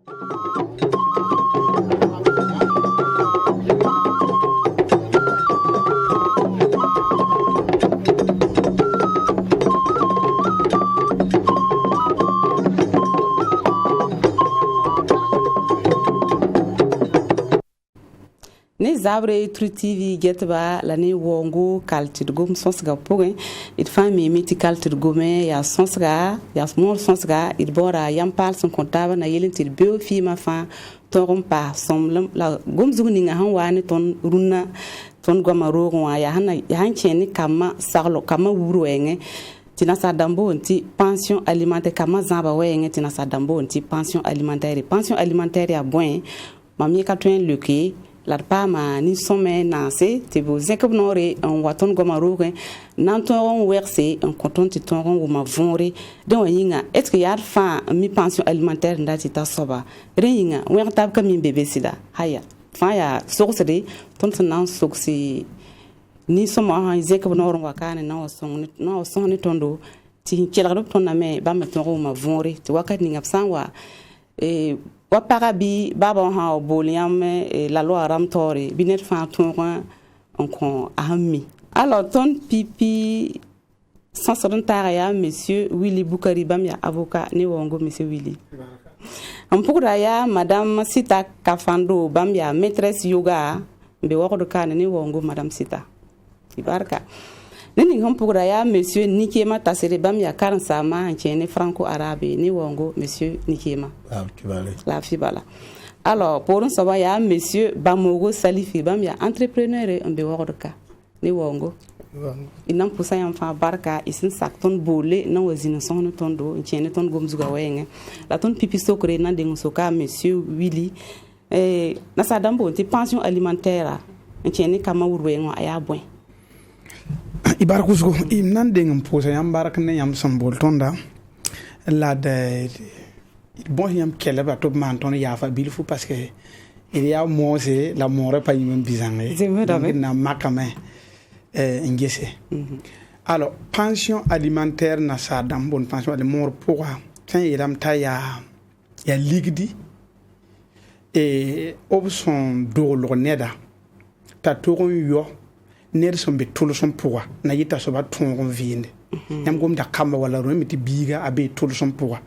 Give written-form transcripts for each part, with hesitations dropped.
Ne zabre Tru TV getba la ne wongo kaltir gom sonsga pogen it fami miti kaltir gome ya sonsga ya small sonsga it bora yam pal son kontaba na yelentir beo fi ma fa torum pa som la gom zugni nga han wani ton runna ton goma rogon wa ya han cheni kama sarlo kama wuro enge tina sa dambo nti pension alimentaire kama zamba wenge tina sa dambo nti pension alimentaire ya boin mamie katwen luki la pama ni somme nanse te bo zekab nore en waton goma rogen nan ton werse en content ti ton goma vonre don yinga est que yar fa mi pension alimentaire ndati ta soba reyinga wer tab kam mi bébé sida haya fa ya soksede ton nan soksi ni somme ha zekab nore wakane na son ni tondo ti kelgado ton na me ba me ton goma vonre ti wakat ni ngapsan wa wa parabi baba ha boliam la loi ramtori binet fa ton on ahmi alors ton pipi sans ya monsieur Willy Boukari Bamia avocat ne wongo monsieur Willy on pourra ya madame Sita Kafando Bamia maîtresse yoga be woko kan ne wongo madame Sita ibarka nini on pourra ya monsieur Nikema Tassere Bamia karansa ma chene franco arabe ni wongo monsieur Nikema la fibala alors pour un savoir ya monsieur Bamogo Salifi Bamia entrepreneur en be wordka ni wongo inam pusa yam fa barka isin sakton bolé na wazina son tondo chene ton gomzuga wenge la ton pipi sokre na dengo soka monsieur Willy na sa dambo ti pension alimentaire chene kama wurwengo aya boy ibarkusgo imnan dengam posa yam barak ne yam sambol tonda la de bon yam keleba to man ton ya fa bilfu parce que il y a mose la more pa yim bizange na makame ngese alors pension alimentaire na sa dam bon pension alimentaire pour tin iram ta ya ligdi et option do lo neda ta toron yo nerson be tolson pourwa na yita so ba ton vinde yam gom da kamba wala ro miti biga abe tolson pourwa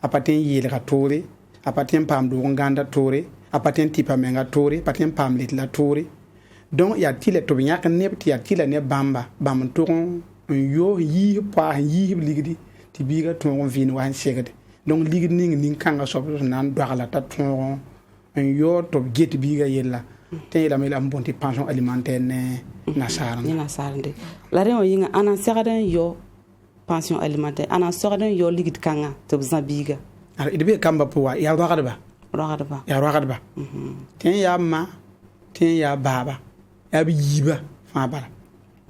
apaten yele ka tore apaten pam do nganda tore apaten tipa menga tore apaten pam lit la tore donc ya tile to nya kan nebti ya tile ne bamba bam ton yo yi pa yi ligidi ti biga ton vinde wan segede donc ligidi ning kanga so nan dwala ta ton yo to get biga yella te la mela mbonti pension alimentaire ne nasara ni nasara de la reo yinga ana seraden yo pension alimentaire ana seraden yo ligit kanga to zabiga ara idbe kamba powa ya rogadba ya rogadba ten ya ma ten ya baba ya bi yiba fa bala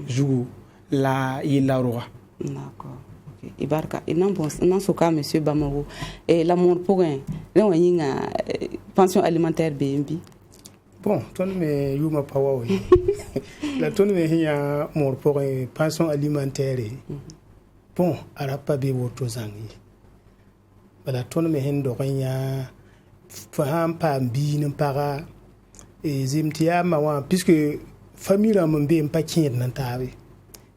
jugu la yilla roga d'accord ok ibarka inan bon nan soka monsieur Bamogo et l'amour pour un reo yinga pension alimentaire BMB. Bon, ton me yuma pawa oui. La ton me hiya mor pour pension alimentaire. Bon, arapa be woto zangi. Bala ton me hendo kanya faham pa mbi n'para et zimtia mawa puisque famille la mbe mpa kin nan tawe.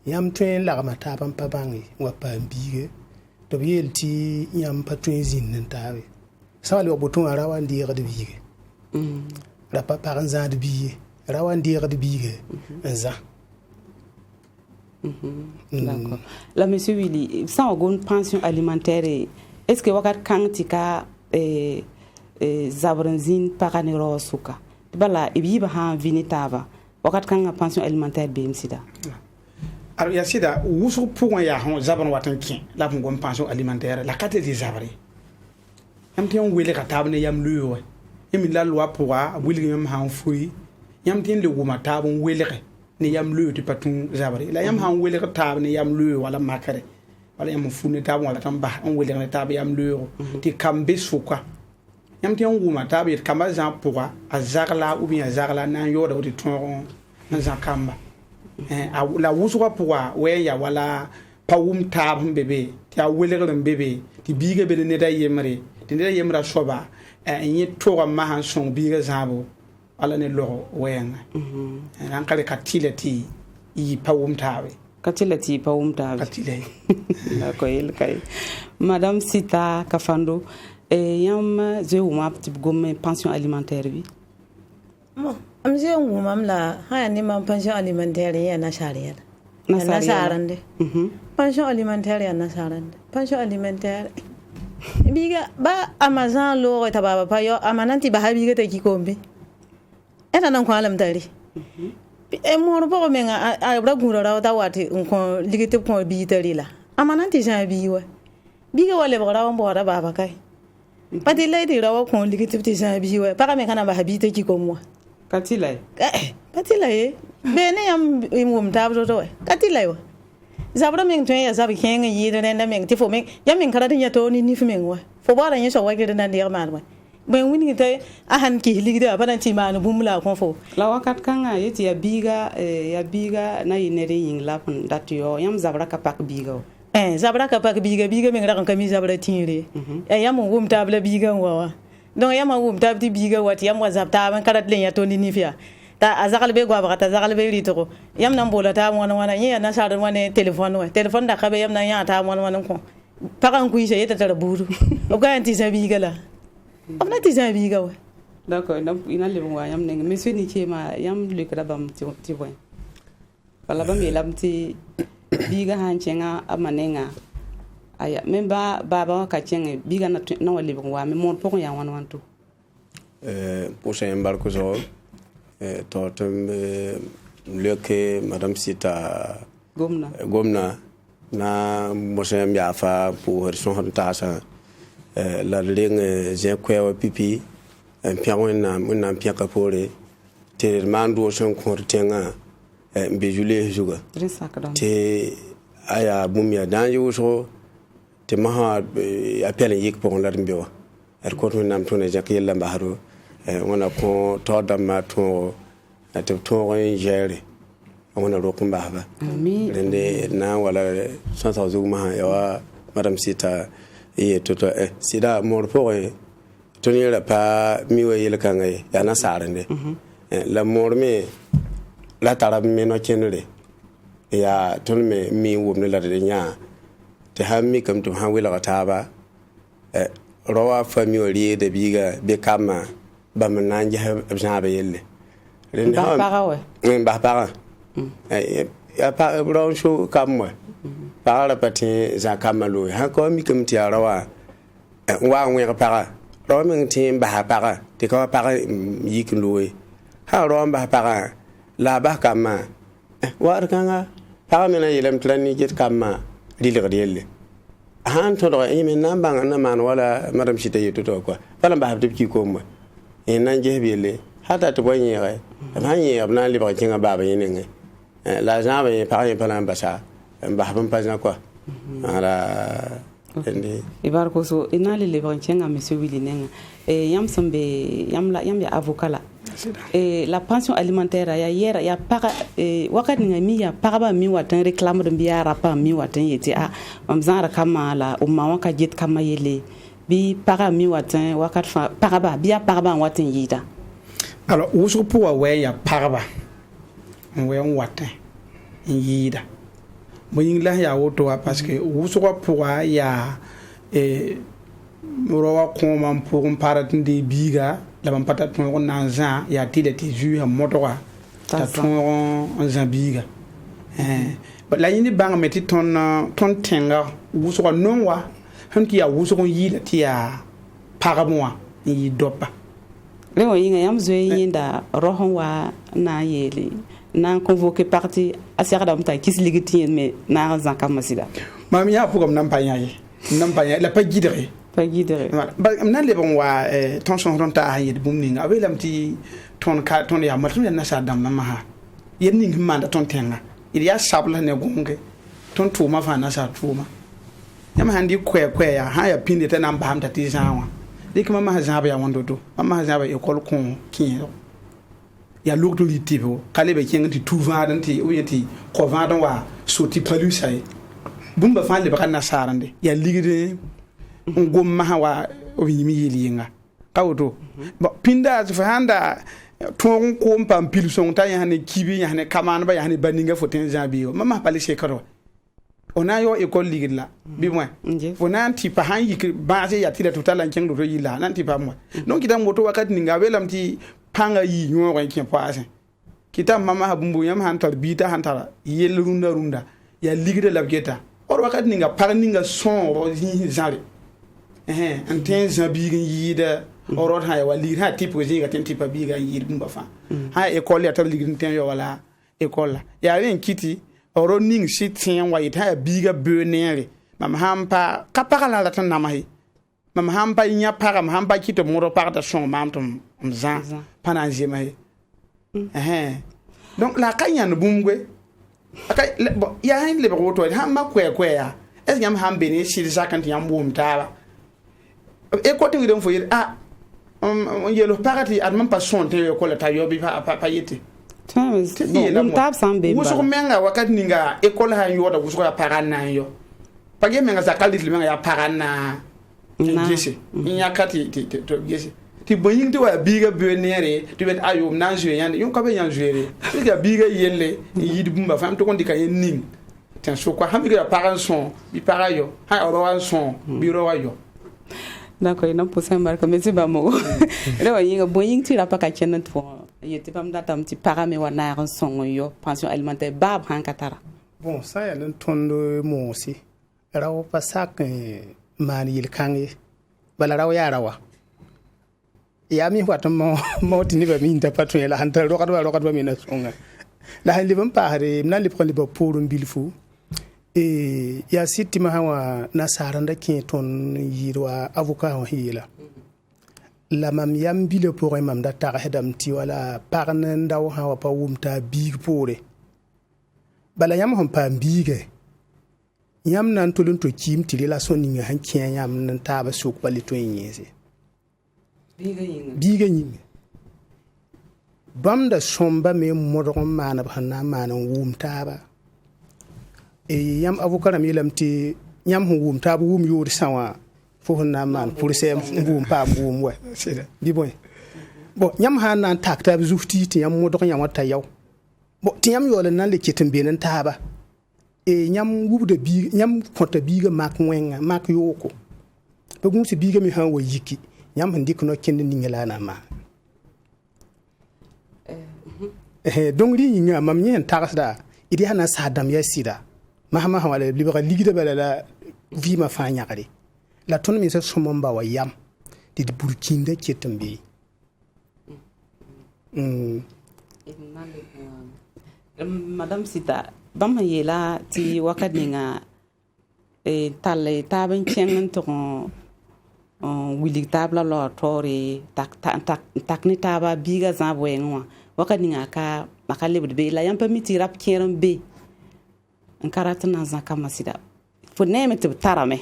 Yam tren la ma ta pam pa bangi wa pa mbi to yelti yam pa tren zin nan tawe. Ça le boton arawa ndire de bige. La papa en zan de billet, rawan dire de billet, un zan. D'accord. La monsieur Willy, sans une pension alimentaire, est-ce que wakat kantika zabranzin paranero suka? Bala ibiba ha vinitava. Wakat kanga pension alimentaire BMCda. Alors ya sida wusu pour ya hon zabran watan kin la pour pension alimentaire la carte des zabri. Yam ti on wele ka tabne yam luyo. Yam la loi pour a wili yam han fui yam tin le wuma tabon welere ni yam luyo ti patun zabri la yam han welere tab ni yam luyo wala makare wala yam funi tabon wala tamba on welere tab yam luyo ti kambe suka yam tin wuma tab yet kamba zan pour a zagla ou bien zagla nan yoda ti ton nan zan kamba la wusuka pour a we ya wala pawum tab bebe ti a welere bebe ti biga be ne da yemre tɩ yemra soaba yẽ toga masã n sõng biigã zãabo ala ne log wɛɛngã rãn ka ka tɩ la tɩ yɩ pa wʋm taabe ka tɩ la tɩ pa wʋm taabe ka tɩ la d'accord yelka ye madame Sita Kafando yãmb zoe wʋma tɩ b gom pension alimentaire bɩ am zoe n wʋmam la sã yaa ne mam pension alimentaire yẽ yaa nasaar yɛla nasaarende pension alimentaire yaa nasaarende pension alimentaire biga ba amazan lo ta baba pa yo amanan ti ba biga ta ki kombe eta nan ko alam tari e mor bo me nga a bra gura ra ta wati ko ligite ko bi tari la amanan ti jan bi wa biga wale bra wa bo ra baba kai pati lay di ra wa ko ligite ti jan bi wa pa me kana ba bi ta ki ko mo katilay pati lay bene yam imum tabro to katilay wa zabra meng twen ya zabi kenga yida nenda meng tifo meng ya meng kada nya to ni fi meng wa fo bara nya so wa kede nan der mar wa ben wini te a han ki ligida bana ti manu bumla ko fo la wakat kanga yeti ya biga na yinere yin lapun datyo yam zabra ka pak biga zabra ka pak biga meng ra kan kami zabra tinre yam wum tabla biga wa donc yam wum tabti biga wat yam wa zabta ban karat len ya to ni fia ta azakal be gwa bakata azakal be ritoko yam nan bola ta wana nya na sa wana telephone da kabe yam nan ya ta wana ko pakan ku ise yeta tara buru o ga anti sabiga la amna ti sabiga wa d'accord donc ina le wa yam ne monsieur ni kema yam le kada bam ti boy wala bam yelam ti biga han chenga amanenga aya memba baba ka chenga biga na wali wa me mon pokon ya wan to pour c'est embarque zo totem leke madame Sita gomna na mosem ya fa pour son tasa la ligne j'ai quoi pipi un pion na pia kapore te mando son kortenga mbejule juga te aya bumya danjo so te maha appel yik pour la mbio er ko nam tone jakiyella mbaharo wana ko todama to to jere wana rokum bahaba rende na wala sansa zuma ya madame Sita to sida mor poe to ni la pa mi we yel kan ya na sarende la mor me la tarab me no chenre ya ton me mi wum ne la de nya te ha mi kam to ha wela ta ba rowa family de biga be kama ba man ja ba yelle ren ha ba para ya pa ron sho kamwa para pati za kamalo ha ko mi kam ti arawa wa ngwe para ro mi ti ba para ti ko para yikin loe ha ro ba para la ba kama wa kanga para me na yelem tlani jet kama dilir yelle han to do mi nan bang na man wala madam Sita yeto to ko fala ba habde ki ko mo nan je bele hata to bonye ga han ye abna li ba kinga baba yene la jambe par exemple ambassa ba habam pas na quoi ala ibar ko so inali le ba kinga monsieur Willy nenga yam sambe yam ya avocat la la pension alimentaire ya yera ya para wakati ngami ya para ba mi watan réclame de biya rapa mi watan yeti amzara kama la umma waka jet kama yele bi para mi watan wakati para ba biya para ba watan yida alors wusu pour wa ya para ba we watan yida mo yingla ya woto parce que wusu ko pour ya rowa ko man pour para tinde biga la ban pata ton na zan ya ti de ti ju ha motowa ta ton zambiga la yini bang meti ton tenga wuso non wa han ki ya wuso ko yi ti ya pagamwa yi dopa le wo yinga yam zo yinda rohon wa na yele na convoquer parti asira da mta kis ligiti mais na zan kamasida mam ya pour comme nampanya la pas guidere pas guidere ba amna le bon wa ton son ta hayed bum ninga abelam ti ton ya matun na sa dam ma ha yen ning manda ton tenga il ya sabla ne gonge ton tuma fa na sa tuma yam handi kwe ya ha ya pinde ta nan ba hamta ti zawa dik mama ha zaba ya wando do mama ha zaba école kon kin ya lukto li tibo kale be kin ti tuva dan ti o yeti ko va dan wa so ti palu sai bumba fa le ba na sarande ya ligide ngom ma wa o yimi yinga kawto bo pinda fa handa ton ko pam pil son ta ya ne kibi ya ne kaman ba ya ne baninga foten jabi mama pali shekaro ona yo école ligla bi moi fona ti pa han yik base ya tira total an keng do yila nan ti pa moi donc kitam moto wakati ninga welam ti panga yi nyo ko kin paase kitam mama habumbu yam han tar bita han tara yel runda ya ligde labgeta or wakati ninga par ninga son ro yi jare en ten jabi yida orot ha wa lir ha tipo jinga ten tipa biga yir bumba fa ha école ya tar ligin ten yo wala école ya ren kiti oro ning shitien wa ita biga benere mam hampa kapara la tan namahi mam hampa nya para mam hampa kito moro parta son mamtum mza pananje mai donc la kanya no bumgwe akay ya hin le boto ha ma kwe ya es nyam hambe ni shiri zakanti yam bum taba e ko tingi dem fo yir yelo parati adman pas son te ko la tayobi pa yete wuso menga wakati ninga école ha yoda wuso ya parana yo page menga zakali menga ya parana ngese nyakati to gese ti boyin ti wa biga benere ti bet ayo nan jouer yan yon ka be yan jouer ti ga biga yelle yidi bumba fam to kondi ka yen ning tan so kwa hamiga ya paran son bi parayo ha oro son bi ro wa yo d'accord ina pousser marque mais c'est pas mo rewa yinga boyin ti la pa ka kenan to yete pam datam ti parame wana ran son yo pension alimentaire bab han katara bon ça ya nan tondo mo aussi rawo pa sak man yil kangi bala rawo ya rawa ya mi wat mo tini ba mi nda patron la hantal rokat ba mi na songa la han libam pare na lip ko liba pour mbilfu e ya sitti ma hawa nasara nda kin ton yirwa avocat ho hila la mam yam bile pour mam da tar hedam ti wala parne ndaw hawa pa wumta big pore bala yam hon pa bige yam nan tolun to kim ti la soni nga han kien yam nan ta ba sok bali to yese biga yinga bam da somba me modon mana ba na mana wumta ba e yam avocat mi lamti yam hu wumta bu wum yori sawa fo na man pour sem ngum pa ngum we bi boy bo nyam ha nan takta bi zufti ti yam mo do nyam wata yaw bo ti yam yole nan le ketin be nan taba e nyam wubde bi nyam konta biga mak wenga mak yoko be gum si biga mi han wo yiki nyam handi ko no kendi ningela na ma donc ri nyinga mam nyen taxda idi hana sadam ya sida mahama wala libera ligida bala la vi ma fa nyakari la ton mi se somomba wa yam di burkinde ketambe madame Sita bam yela ti wakadinga talle taben chengen to wili tabla lo tori tak ni taba biga zabwenwa wakadinga ka makale be la yam permiti rap kieran be en karatna zakama sida fo neme te tarame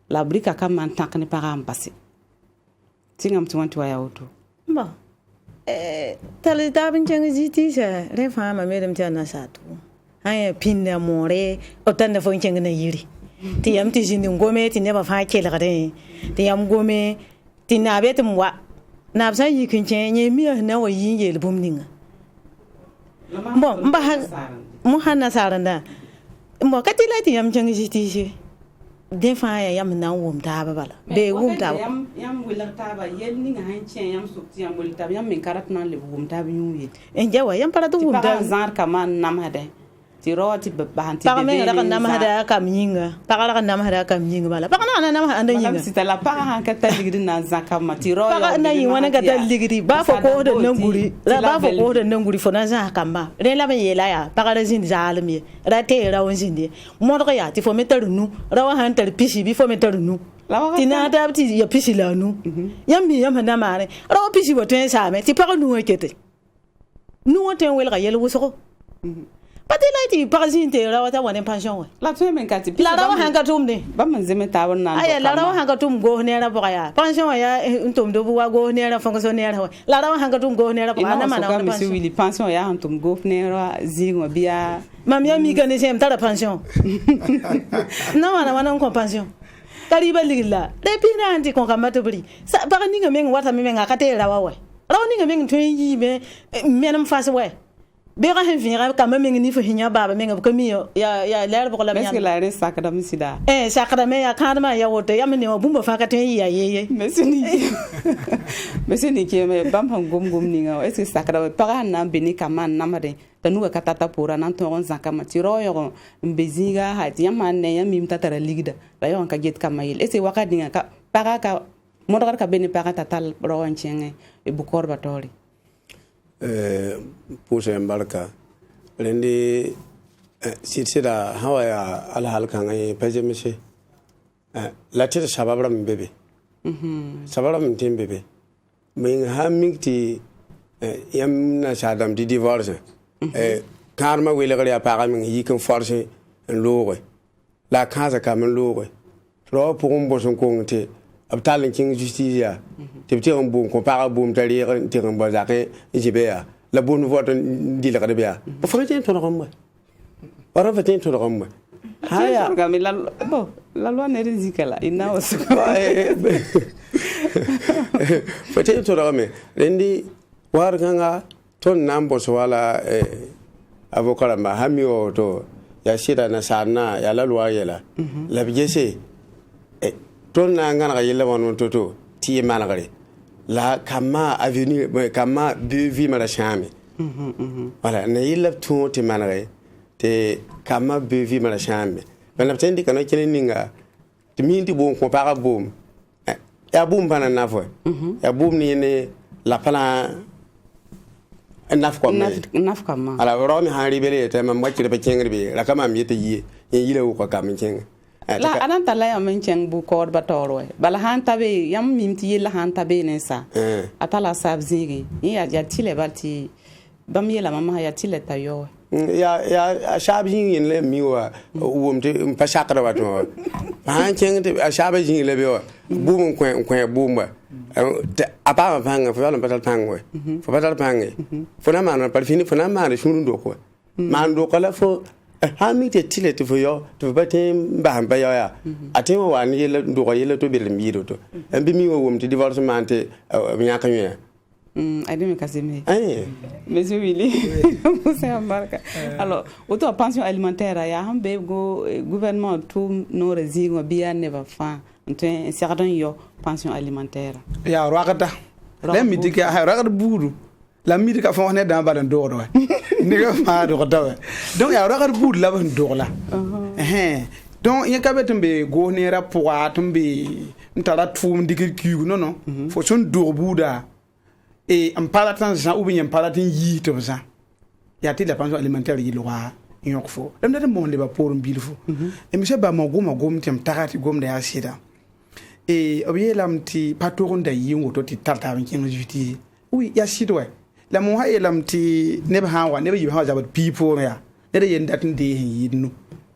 la brique comme en tant que ne pas remplacer tingam tu want ya auto bon tali tabin changi jiti sa re fa ma medem tana satu ay pinna more o tan fo changi na yiri ti yam ti jindi ngome ti ne ba fa ke la de ti yam gome ti na bet mwa na sa yi kin chen ye mi na wa yin ye bum ninga bon mba mu hanna saranda mo katila ti yam changi jiti den fa ya yam nan wum ta ba bala be wum ta yam wila ta ba yel ni nga han chen yam sukti yam wila ta yam min karat nan le wum ta bi yum en jawa yam para to wum ta zar kaman nam hade ti roti be ban ti be me ra nam hada kam yinga para ra nam hada kam yinga bala para na nam hada yinga si ta la para han ka ta ligri na zakam ma ti ro para na yi wana ga ta ligri ba fo ko da nan guri la ba fo ko da nan guri fo na za kamba re la be yela ya para ra zin zalmi ra te ra won zin de mo ro ya ti fo meter nu ra wa han tar pisi bi fo meter nu ti na ta ti ya pisi la nu yam mi yam na mare ra pisi wo ten sa me ti para nu kete nu wo ten wel ga yel wo so pati la ti parasite la wata wane pension la tu men kati la rawa hanga tum de ba man zeme tawon nan aya la rawa hanga tum go ne ra baya pension ya ntum do buwa go ne ra fonctionnaire la rawa hanga tum go ne ra baya na mana na pension wili pension ya ntum go ne ra zingo bia mam ya mi gane sem tara pension na wana wana ko pension kariba ligla de pina anti kon kamata buri sa ba ni nga men wata men nga kate rawa we rawa ni nga men tun yi me menam fasa we be ga hen vira ka men ni fo hinya baba men ko mi ya ler bo la mais que la res sakada misida sakada me ya kadma ya wote ya men bumba fa ka ten ya ye mais ni ke me bam han gom ni nga est ce sakada pa na beni kama na made tanu ka tata pura nan to on zakama ti royo mbezinga ha ti yamane ya mim tatara ligda la yon ka jet kama yel est ce wakati nga ka para ka modar ka beni para tatal rowan chenge e bu korba tori pusa embarka lendi sida hawaya ala halkan ay pajemise la tira sababra mbebe sababra mtembebe min hamikti yam na sadam di divorce karma wele gari apaga min yikin force en lowe la kaza kam lowe ro pour un boson konte abtal king justice tibti on bon ko para bom tari ti on bazake jibea la bonne vote di la kada bia ba fatin to ngam ora fatin to ngam haya ngam la loi ne rizikala ina wasu fatin to ngam rendi war ganga ton nambo so wala avocat ma hamio to ya shira na sana ya la loi yela la bijese ton na ngana ga yela won to ti mana gare la kama avenue kama de vie mala chame voilà na yela to ti mana gare te kama be vie mala chame bana tendi kana kene ninga ti minti bon ko para bom ya bom bana na fo ya bom ni ne la pala naf kama ala ro mi hari bele te ma mwachire be kengri be la kama mi te yi yile ko kam keng la anan tala ya men cheng bu kor batorwe bala han tabe yam mimti la han tabe ne sa atala sabzigi ya tile balti bam yela mama ya tile tayo ya shabjin yin le miwa wumte pa shakra wato han cheng te shabjin le be bum kwen bumba apa panga fa patal pangwe fa patal pange fona man par fini fona man shunu ndoko man do kala fo ha mi te tile te fo yo to batem ba ba ya ate wa ni yele ndo ko yele to be mi do to bi mi wo te divorce man te nya kan ye adime kasime monsieur Willy c'est en marque alors auto pension alimentaire ya hambe go gouvernement tout no résigo bien ne va fa un certain yo pension alimentaire ya roakata la mi dika ha roakata budu la mi dika fa ne dans badan do do ni ga ma do do donc ya roakata budu la ban do la donc il y a ka betumbe go ne rapport tumbe ntara tum dikir kiu non fo son do buda et en parlant ça ou bien en parlant yi to ça ya ti la pension alimentaire yi loi yok fo dem na mo le ba pour mbil fo et monsieur ba mo gom tem takati gom da ya sida et obiye lamti patoron da yi ngoto ti tata min kin juti oui ya sidwe la mo ha lamti ne ba hawa ne ba yi hawa jabat people ya ne da yen datin de yi no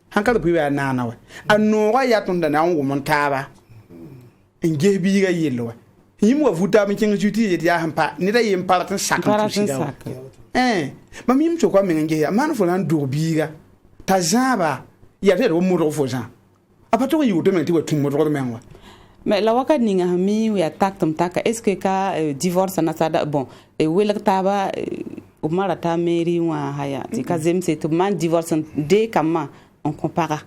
hankala pi wa nana wa anno wa ya tun da na ngo mon taba nge bi ga yelo yimu wa vuta min kin juti ya hampa ne da yen paratin sakan to sida mam yim to kwa min nge ya man fo lan do bi ga tazaba ya te do mo do fo jan apato yi wodo men ti wa tum mo do men wa mais la waka ninga mi ya taktum taka est ce que ka divorce na sada bon e wela taba o mara ta meri wa haya ti kazem c'est to man divorce de kama on compara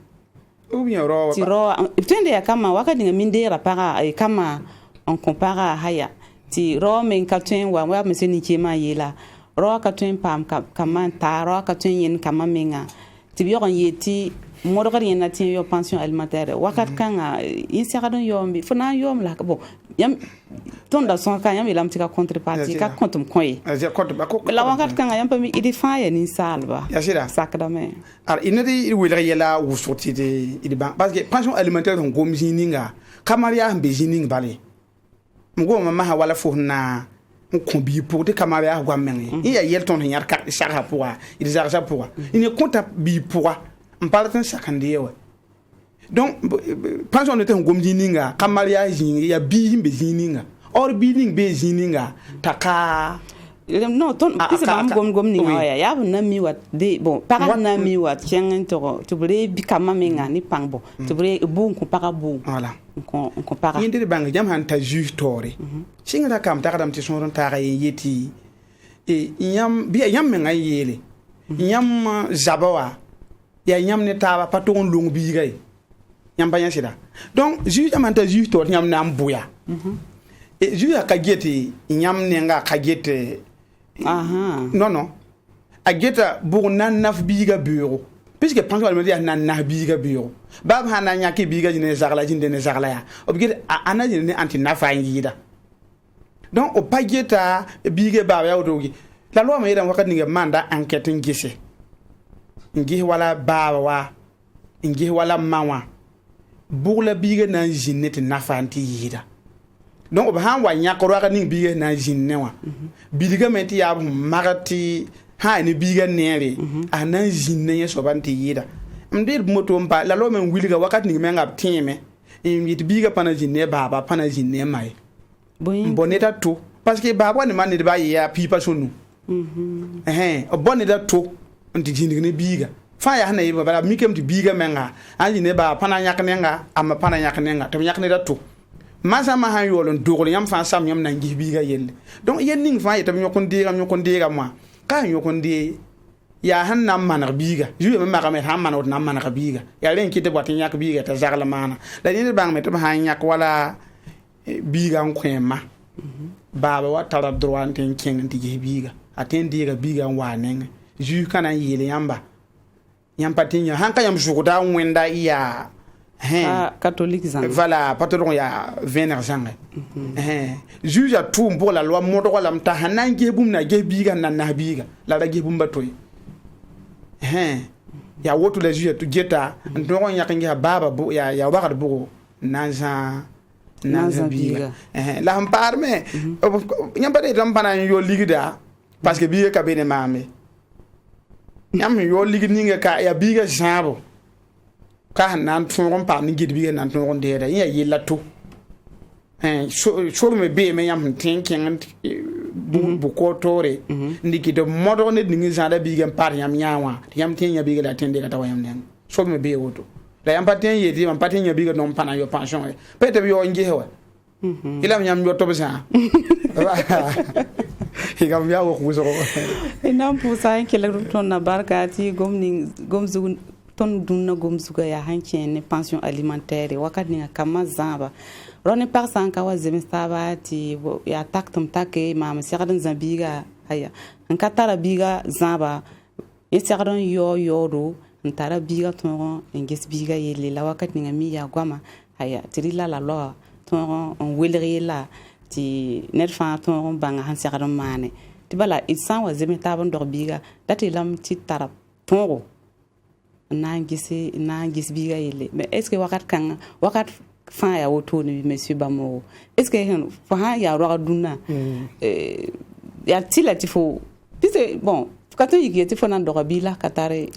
ou bien ro ti ro tende ya kama waka ninga min de rapara e kama on compara haya ti ro men ka twen wa monsieur ni kema yela ro ka twen pam kama ta ro ka twen yin kama menga ti bi yon yeti modor yen tien yo pension alimentaire wakat kanga inseradon yombi fona yom la bon yam ton da son kan yam ilam tika contrepartie ka kontum koy la wakat kanga yam pami idi faye ni salba ya sira sakdame ar inadi wila yela wusoti de idi ban parce que pension alimentaire on gom jininga kamaria mbe jining bale mgo mama ha wala fo na on bi pour de kamaria gwa men ya yelton nyar ka shaka pour idi jarja pour il compte bi pour on parle de ça quand ouais donc pension ne te ngom jininga kamaria jingi ya bi himbe jininga or bi ning be jininga taka non ton pis ba gom ni ya na mi wat de bon para na mi wat chen to bre bi kama menga ni pangbo to bre bu ko para bu voilà ko para yinde bang jam han ta juge tore singa kam ta kadam ti son ta ga yeti e yam bi yam menga yele yam zabawa ya yam ne ta pa to long bi gay yam ba sida donc juge am ta juge tore yam na mbuya e juge ka geti yam ne nga ka geti non a geta pour nan naf biga bureau puisque pensons me dire nan na biga bureau bab hana nyaki biga jine zarla jinde ne zarla ya obigé ana jine anti nafa ngida donc o pa geta biga baba ya odogi la loi me yedam wakati nge manda enquête ngise ngi wala baba wa ngi wala mawa pour la biga na jine te nafa anti yida donc ba han wa nyakoro ka ning biga na jinne wa bidiga meti ya magati ha ni biga nere ana jinne ye so banti yida mdir moto mpa la lo men wiliga wakati ni menga time yit biga pana jinne baba pana jinne mai boneta to parce que baba ni man ni ba ya pipa sonu boneta to anti jinne ni biga fa ya hana yiba bala mikem ti biga menga anjine ba pana yaknenga ama pana yaknenga to yakne da to masa ma han yolon dogol yam fa sam yam nan gibiga yelle donc yen ning fa yetam nyokon dira moi ka nyokon di ya han nam manar biga juye ma ka me han manot nam manar biga ya len kite botin yak biga ta zagla mana la ni bang me to han yak wala biga nkwema baba wa tara droit ten ken ti biga aten dira biga wanen ju kana yele yamba yam patinya han ka yam jukuta wenda iya catholique zang voilà patron ya vener zang juge a tout pour la loi moto la mta hanan gebum na gebiga na biga la gebum batoy ya wotu le juge to geta ndongo yakinga baba bu ya wakati bu nanza biga la hampar me nyamba de tampana yo ligida parce que biga ka bene mame nyam yo ligninga ka ya biga jabo ka nan tungon pa ni gidi biga nan tungon de da ya yilla to so me be me yam thinking bu ko tore ndiki de modo ne dingi zada biga par yam nyawa yam tin ya biga da tende ka tawam nen so me be woto la yam patin yedi man patin ya biga non pana yo pension pete yo ngewa ila nyam yo to besa igam ya wo kuzo ina pusa en kele ton na barkati gomzu ton dunna gomzuga ya hanchen ne pension alimentaire wakati ni kama zamba rone par sanka wa zemestaba ti ya taktum take mama siradan zambiga haya nkatara biga zamba yesiradon yo ntara biga ton nges biga yele la wakati ni mi ya gwama haya tirila la lo ton on welri la ti nerfa ton banga han siradan mane ti bala isan wa zemestaba ndor biga dati lam ti tarap tongo na gis biga yele mais est-ce que wakat fa ya woto ni monsieur Bamo est-ce que fa ya ro duna ya tilati fo pise bon kato yiki ti fo nan do bila katare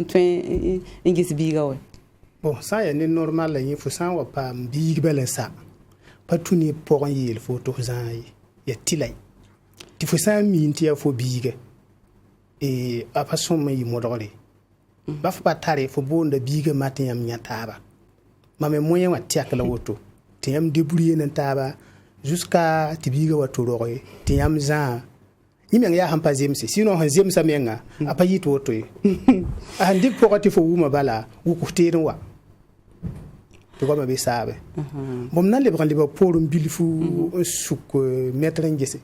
twen gis biga we bon ça ya ni normal la yi fo san wa pa biga belen sa patuni pour yel fo to zan ya tilai ti fo san mi ntia fo biga et a façon mai modore ba fa tare fo bonda biga matin yam nyataba mame moyen wa tiak la woto ti yam débrouiller nan taba jusqu'à ti biga wato roye ti yam za yimeng ya hampa zemse sinon han zemsa menga apa yito woto a ndik pokati fo wuma bala wu ko terin wa to goma be sabe bom nan le brandi ba porum bilifu suk mettre ngese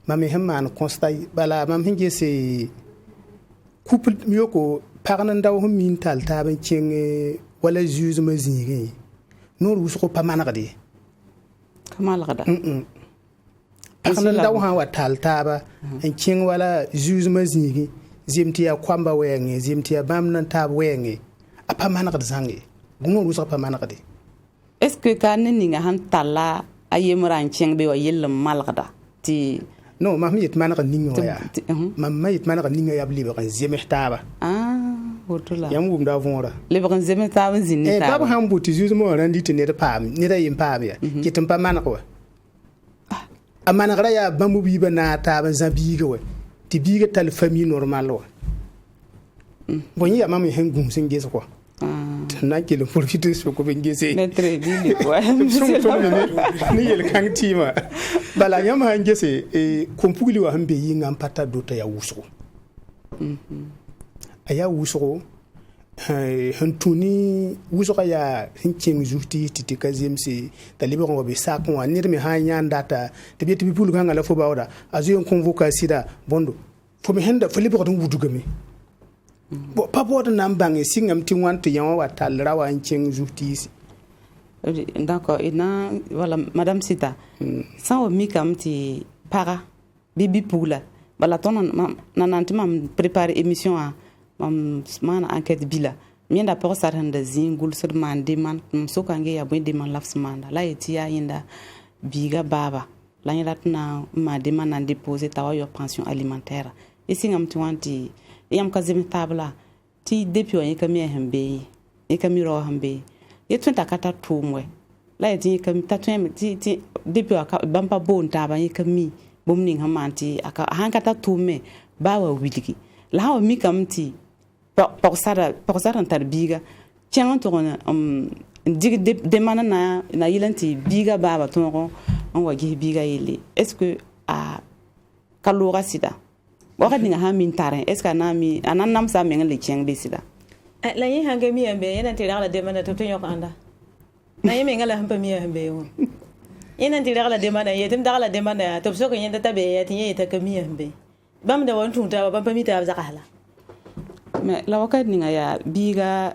mame hemman constat bala mam hingese couple miyoko parna ndaw min tal taben cenge wala juge ma zingi nor wusko pa managade kamal gada parna ndaw ha wa tal taba en cenge wala juge ma zingi zimti ya kwamba wenge zimti ya bam nan tab wenge apa managade zangi nor wusko pa managade est-ce que kan ni nga han tala ayemran cenge be wa yel malgada ti no ma mi yitmana kan ningo ya ma yitmana kan ningo ya bliba kan zemehtaba wotula yam wum da vonra le bakan zemehtaba zinni ta baba han buti juzu mo ran dit ne da pam ne da yim pam ya kitum pa mana ko a mangra ya bambu biba na ta ban zabiga we ti biga tal famille normal wa bon ya mamu hen gum sin gesa quoi na ke le profiter so ko ben gese maître bili quoi ni yel kan tima bala yam han gese e kompugli wa hambe yi ngam pata dota ya wuso aya wuso hantuni wuso ya hinking zuti titi kazim se talibe ko be sakon wa nirmi ha nyanda ta te be tibi pulu kanga la fo bawda azu convocation da bondo fo mi henda fo libe ko dum wudugami bo papo da nan bangi singam tin wanto yawa wata rawa hinking zuti d'accord ina voilà madame Sita sans mi kam ti para bibi pula bala ton nananti mam préparer émission a mam mana enquête bila mi nda por satan da zingul sur man man so kange ya bwe man lafs manda la eti ya inda biga baba la nyalatna ma man nan déposer tawa yo pension alimentaire et singam ti wanti yam kazim tabla ti depuis on yekami hembe yekami ro hembe yetu takata tumwe la eti kam tatwen ti depuis bampa bon taba yekami bomning hamanti aka hankata tume bawa wiliki la hawa mi kam ti por sara tarbiga tian to dig de manana na yilanti biga baba to on wa gi biga yele est-ce que a kalora sida wa kadinga ha min tarin est-ce que na mi anan nam sa men le tiang be sida la yi hanga mi ambe yana tira la de mana to yo kanda na yi men ngala hampa mi ambe yo yana tira la de mana yetim dala de mana to so ko yenda tabe yati ta kami ambe bam da won tunta bam pa mi ta zakala mais la wakat ninga ya biga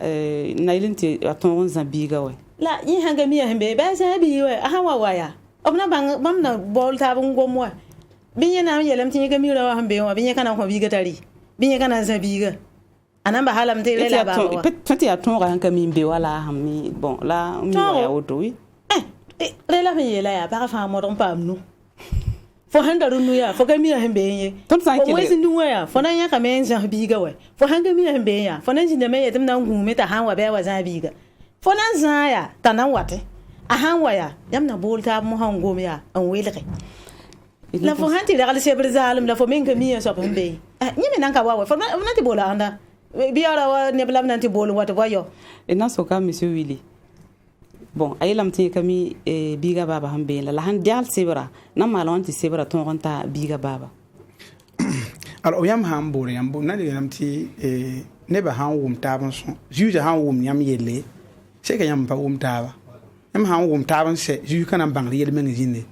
na ilinti aton za biga we la yi hanga mi hambe ba sa bi we aha wa waya obna bang bam na bol ta bun gomwa binya na yelam tin ga mi rawa hambe wa binya kana ko biga tari binya kana za biga anan ba halam te le la ba wa peti aton ga hanka mi be wala hammi bon la mi wa auto wi le la fi la ya ba fa mo don pam nu fo hanga runu ya fo ga mi hambe ye ton san ke wesi nu ya fo nan ya ka men za biga we fo hanga mi hambe ya fo nan jinde me yetim nan gume ta han wa be wa za biga fo nan za ya tanan wate a han wa ya yam na bolta mu han gome ya an welre la fo hanti da galse brzalum la fo men ga mi ya so hambe ni me nan ka wa fo nan ti bola anda biara wa ne blam nan ti bolu wata wayo ina so ka monsieur Willy bon ayelam tin kami biga baba hambe la han dial sebra na malon ti sebra ton ronta biga baba alors yam hambore yam bo na de yam ti ne ba han wum tabon son juge han wum yam yelle c'est que yam ba wum taba yam han wum tabon c'est juge kana bang yel men jinne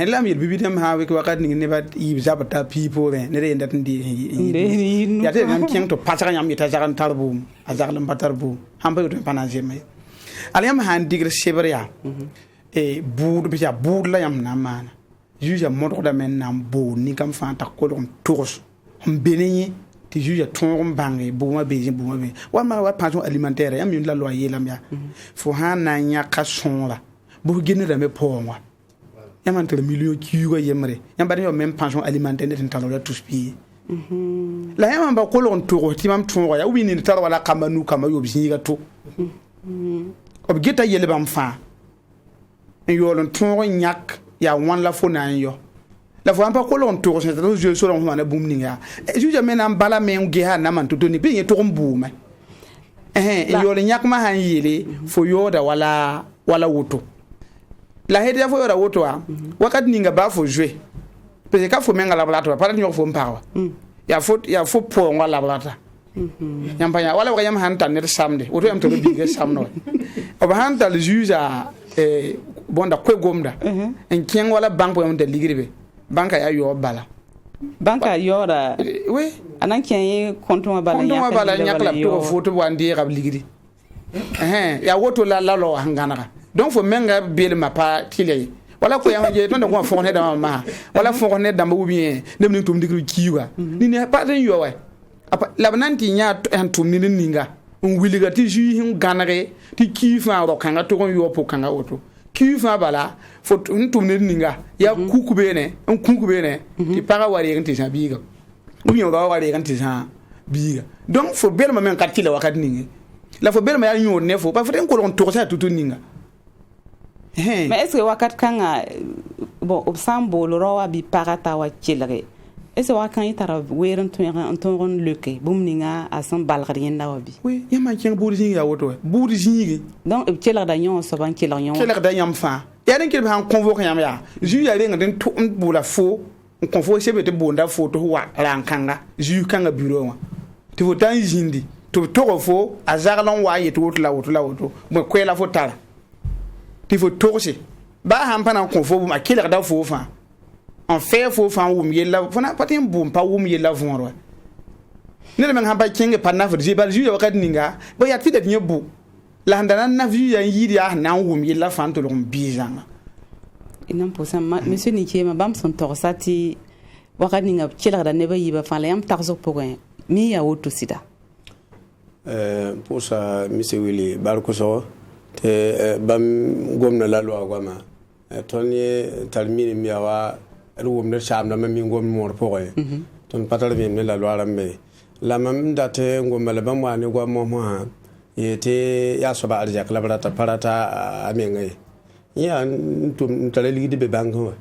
lam yel bibi dem ha we ko wakat ni ne ba yi zabata people ne de ndat ndi ya te yam kien to pasaka yam yita jagan tarbu azalam batarbu hamba yo panaje me aliam han digre sebria boud bi ja boud la yam na mana juge modro da men nam bo ni kam fa ta ko dum tours hum beneni ti juge ton bangi bo ma be wa ma wa pension alimentaire yam yun la loyer lam ya fo han na nya ka son la bo gene da me ponwa yam entre million kiugo yemre yam ba yo même pension alimentaire net tan la tous pi la yam ba ko lon tours ti mam ton ya wi ni tar wala kamanu kama yo bi ga to obgeta yele bam fa en yolon ton nyak ya wan la fo nan yo la fo ampa ko lon to c'est to je so lon na bum ninga ju ja men am bala men ge ha na man to ni bi to mbuma yolon nyak ma han yele fo yoda wala woto la hede fo yoda woto a wakati ninga ba fo jouer parce que ka fo men la blata pa ni fo mpawa ya fo po wala blata yamba ya wala yam han tan ne samde woto yam to bi ge samno oba han tal juge a bonda ko gomda en kien wala banque yam de ligribe banka ya yo bala banka yora oui anan kien ye compte ma bala yak la to photo wandi rab ligri ya woto la lo hangana donc faut menga bel ma pa tilé wala ko yam je ton de ko fo ne da ma wala fo ne da ma bien dem ni tum digri kiwa ni ne pa den yo wa apa labnanti nya antum ni ninga un wiliga ti ju hin ganare ti kifa ro kanga to kon yo po kanga oto kifa bala fo ntum ni ninga ya kukube ne un kukube ne ti para wari nti sa biga u mi ro wari nti sa biga donc fo bel ma men katila wakati ninga la fo bel ma ya nyo ne fo pa fo den ko ron to sa tutu ninga mais est-ce que wakat kanga bon b sã n bool rao a bɩ-pagã t'a wa kelge est-ce wa kã y tara weer n tõog n leke bũmb ninga a sẽn balgd yẽnda wa bɩ oui yãmb n kẽng buud zĩig yaa woto buud zĩige donc b kelgda yõ soab n kelg yõ kelgda yãmb fãa yaa dẽn kell b sãn convoque yãmb yaa zu yaa rengd n bola fo n kõ fo sebe tɩ boonda fo tɩ f wa raan kãnga zu kãnga bureau wã tɩ fo tar n zĩndi tɩ b tog fo a zagl n wa n yetɩ woto la woto la woto bõe koɛɛla fo tara tɩ fo togse baa sãn pa na n kõ fo bũmb a kelgda fo fãa en fait fo fãa wʋm yella fo na pa tɩ n bʋʋm pa wʋm yella võor wa ned meng sãn pa kẽnge pa nafd zɩ bal zu ya wakat ninga ba yaa tɩ dat yẽ bʋ la sẽn da na naf zu ya n yɩɩd yaa sẽn na n wʋm yella fãa n tolg n bii zãnga nan pʋsã monsieur Nikema bãmb sẽn togsa tɩ wakat ninga b kelgda neb a yiiba fãa la yãmb tagsg pʋgẽ mi yaa woto sɩda pʋsa monsieur Willy barkʋsg tɩ bãmb gomda la loa goamã tõnd yẽ tar minim yaa wa d wʋmd d saamdãmbã min gomd moor pʋgẽ tõnd pa tar vẽem ne la loa rãmbe la mam dat n gomba la bãmb waa ne goam mosmã yetɩ yaa soaba arzak la b rata pa rata a menga ye ya n tara ligdi be bãngẽ wa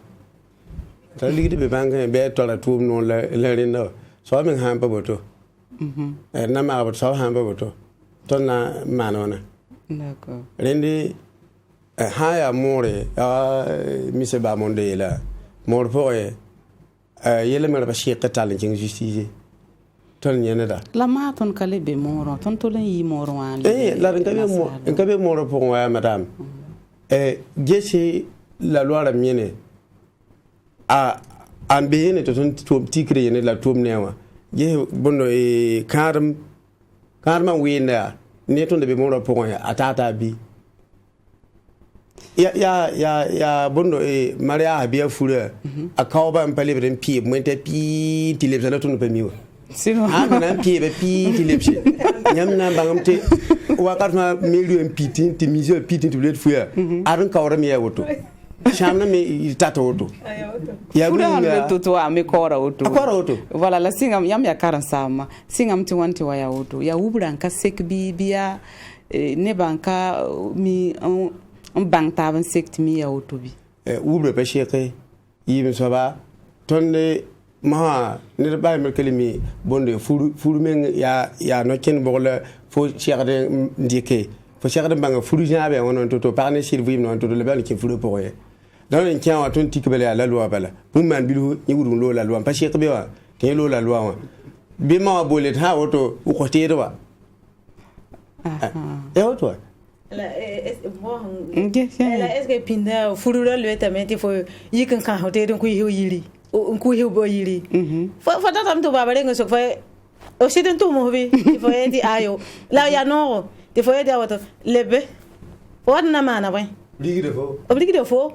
tara ligdi be bãngẽ bɩ tara tʋʋm noor la rẽnda wa soab meng sãn pa boto d na maagb d soab sãn pa boto tõnd na maan wãna rẽnd sã n yaa moore mise baa mõnda yeela moor pʋgẽ yɛla me ra pa sɩɩk tall n kẽng justice tõnd yẽneda la maa tõnd ka le be moorẽ tõnd tol n yɩ moor wã la n ka be moorã pʋgẽ wa yaa madame gese la loi rãmb yẽne a n be yẽne tɩ tõnd tikre yẽne la tʋʋm ne wã ges bõnd kãadmã wɩɩnda yaa ne tõnd be moorã pʋgẽ a taa bɩ ya bõnd maria a bɩ a fura a kaoobã n pa lebd n pɩɩb mõe t'a pii tɩ lebsa la tõnd pa mi wa ãmb na n pɩɩba pii tɩ lebse yãmb na n bãngem tɩ wakat fãa me n pitẽ tɩ mise a pitẽ tɩ b led fuya ad n kaoorame yaa woto sãamdã me tata woto to wa me koora woto koora woto voilà la sɩngam yãmb yaa karen-saamã sɩngam tɩ wãn tɩ wa yaa woto yaa wubrã n ka sek bɩ yaa nebã n ka mi n bãng taab n sek tɩ mi yaa woto bɩ wubrã pa seke yɩɩm soaba tõnd masã ned baa me kelemi bõnde furu meng yaa no-kẽnd bogla fo segd n dɩke fo segd n bãnga furu zãabẽ wã n to pag ne sɩd vɩɩm n to la bɩ n kẽ furã pʋgẽ ye dãn n kẽ wã tõnd tik bala yaa la loa bala bũmb maan bilfu yẽ wudg n loog la loa n pa sek be wã tɩ yẽ loog la loa wã bɩ ma wã boole tɩ sã woto wʋgs teed wa woto wa est-ce que pinda furura loetame tɩ fo yik n kãsg teed n kuɩsg yiri n kuɩsg bo yiri fo tatam tɩ baaba reng n sok fa o sɩd n tʋʋms bɩ tɩ fo yẽ tɩ ayo la yaa noogo tɩ fo yẽ tɩ a woto lebe fo wat n na maana bõe b rigda fo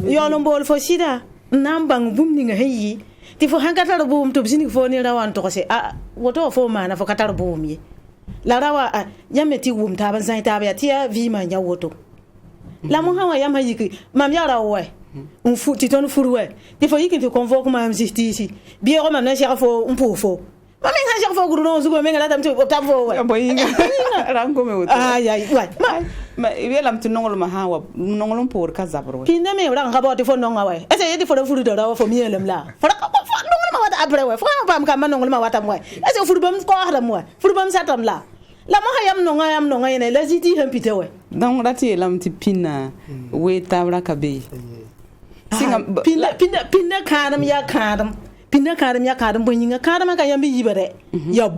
yaool n bool fo sɩda n na n bãng bũmb ninga sẽn yɩ tɩ fo sãn ka tar buum tɩ b zĩnig fo ne ra wa n togse woto wa fo maana fo ka tar buum ye la ra wa yãmb me tɩ wʋm taab n zãe taab yaa tɩ yaa vɩɩmã n ya woto la mo sã wa yãmb sã yiki mam yaa ra wɛ tɩ tõnd fur wɛ tɩ fo yik n tɩ convoque maam justice bɩɛgo mam na sɛg fo n pʋʋs fo mam meng sã sɛg fo gurno zugo meng ratame tɩ b tab fo wɛ yeelame tɩ nonglmã sã wa nongl n poor ka zabr wɛ pĩnda me rag n ka bao tɩ fo nonga wɛ est ce yetɩ fo ra furda ra wa fo mielem la nonglmã wat apre wɛ fo sã paam kambã nonglmã watam wɛ est ce fur bãmb koosdame wɛ fur bãmb satam la la mo sã yam nonga yẽne la ziti sẽn pite wɛ donc rat yeelame tɩ pĩnã wee taab ra ka be pinda kãadem yaa kãadem pinda kãadem yaa kãadem bõe yĩnga kãadmã ka yãmb yiba rɛ yaa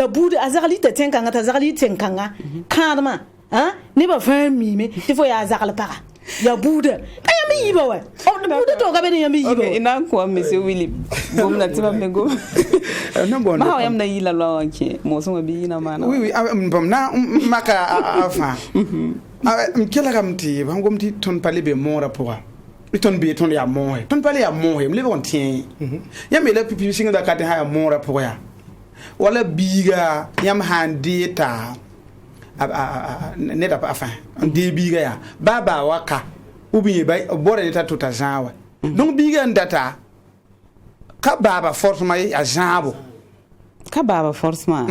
buude a zagl yita tẽn-kãngã t'a zagl yit tẽn-kãngã kãadmã nebã fãa miime tɩ fo yaa zagl paga yaa buuda ka yãmb yiba wɛ buuda to ka be ne yãmb yiba wɛ na n kõ monsieur Willy gomna tɩ bãmb me gom masã yãmb na yɩ la loa wã n kẽ mosẽ wã bɩ yĩna maana oui bãmb na maka a fãa m kelgame tɩ bãmb gom tɩ tõnd pa le be moorã pʋga tõnd bee tõnd yaa moose tõnd pa le yaa moose m lebg n tẽ yãmb yeela pipi sɩngda ka tɩ sã yaa moorã pʋgã yaa wala biiga yãmb sã n deeta neda afã n dee biiga yaa baa baa wa ka u bɩ bora ne t'a to t'a zãag wa donc biiga n data ka baaba forcément a zãabo ka baaba forcément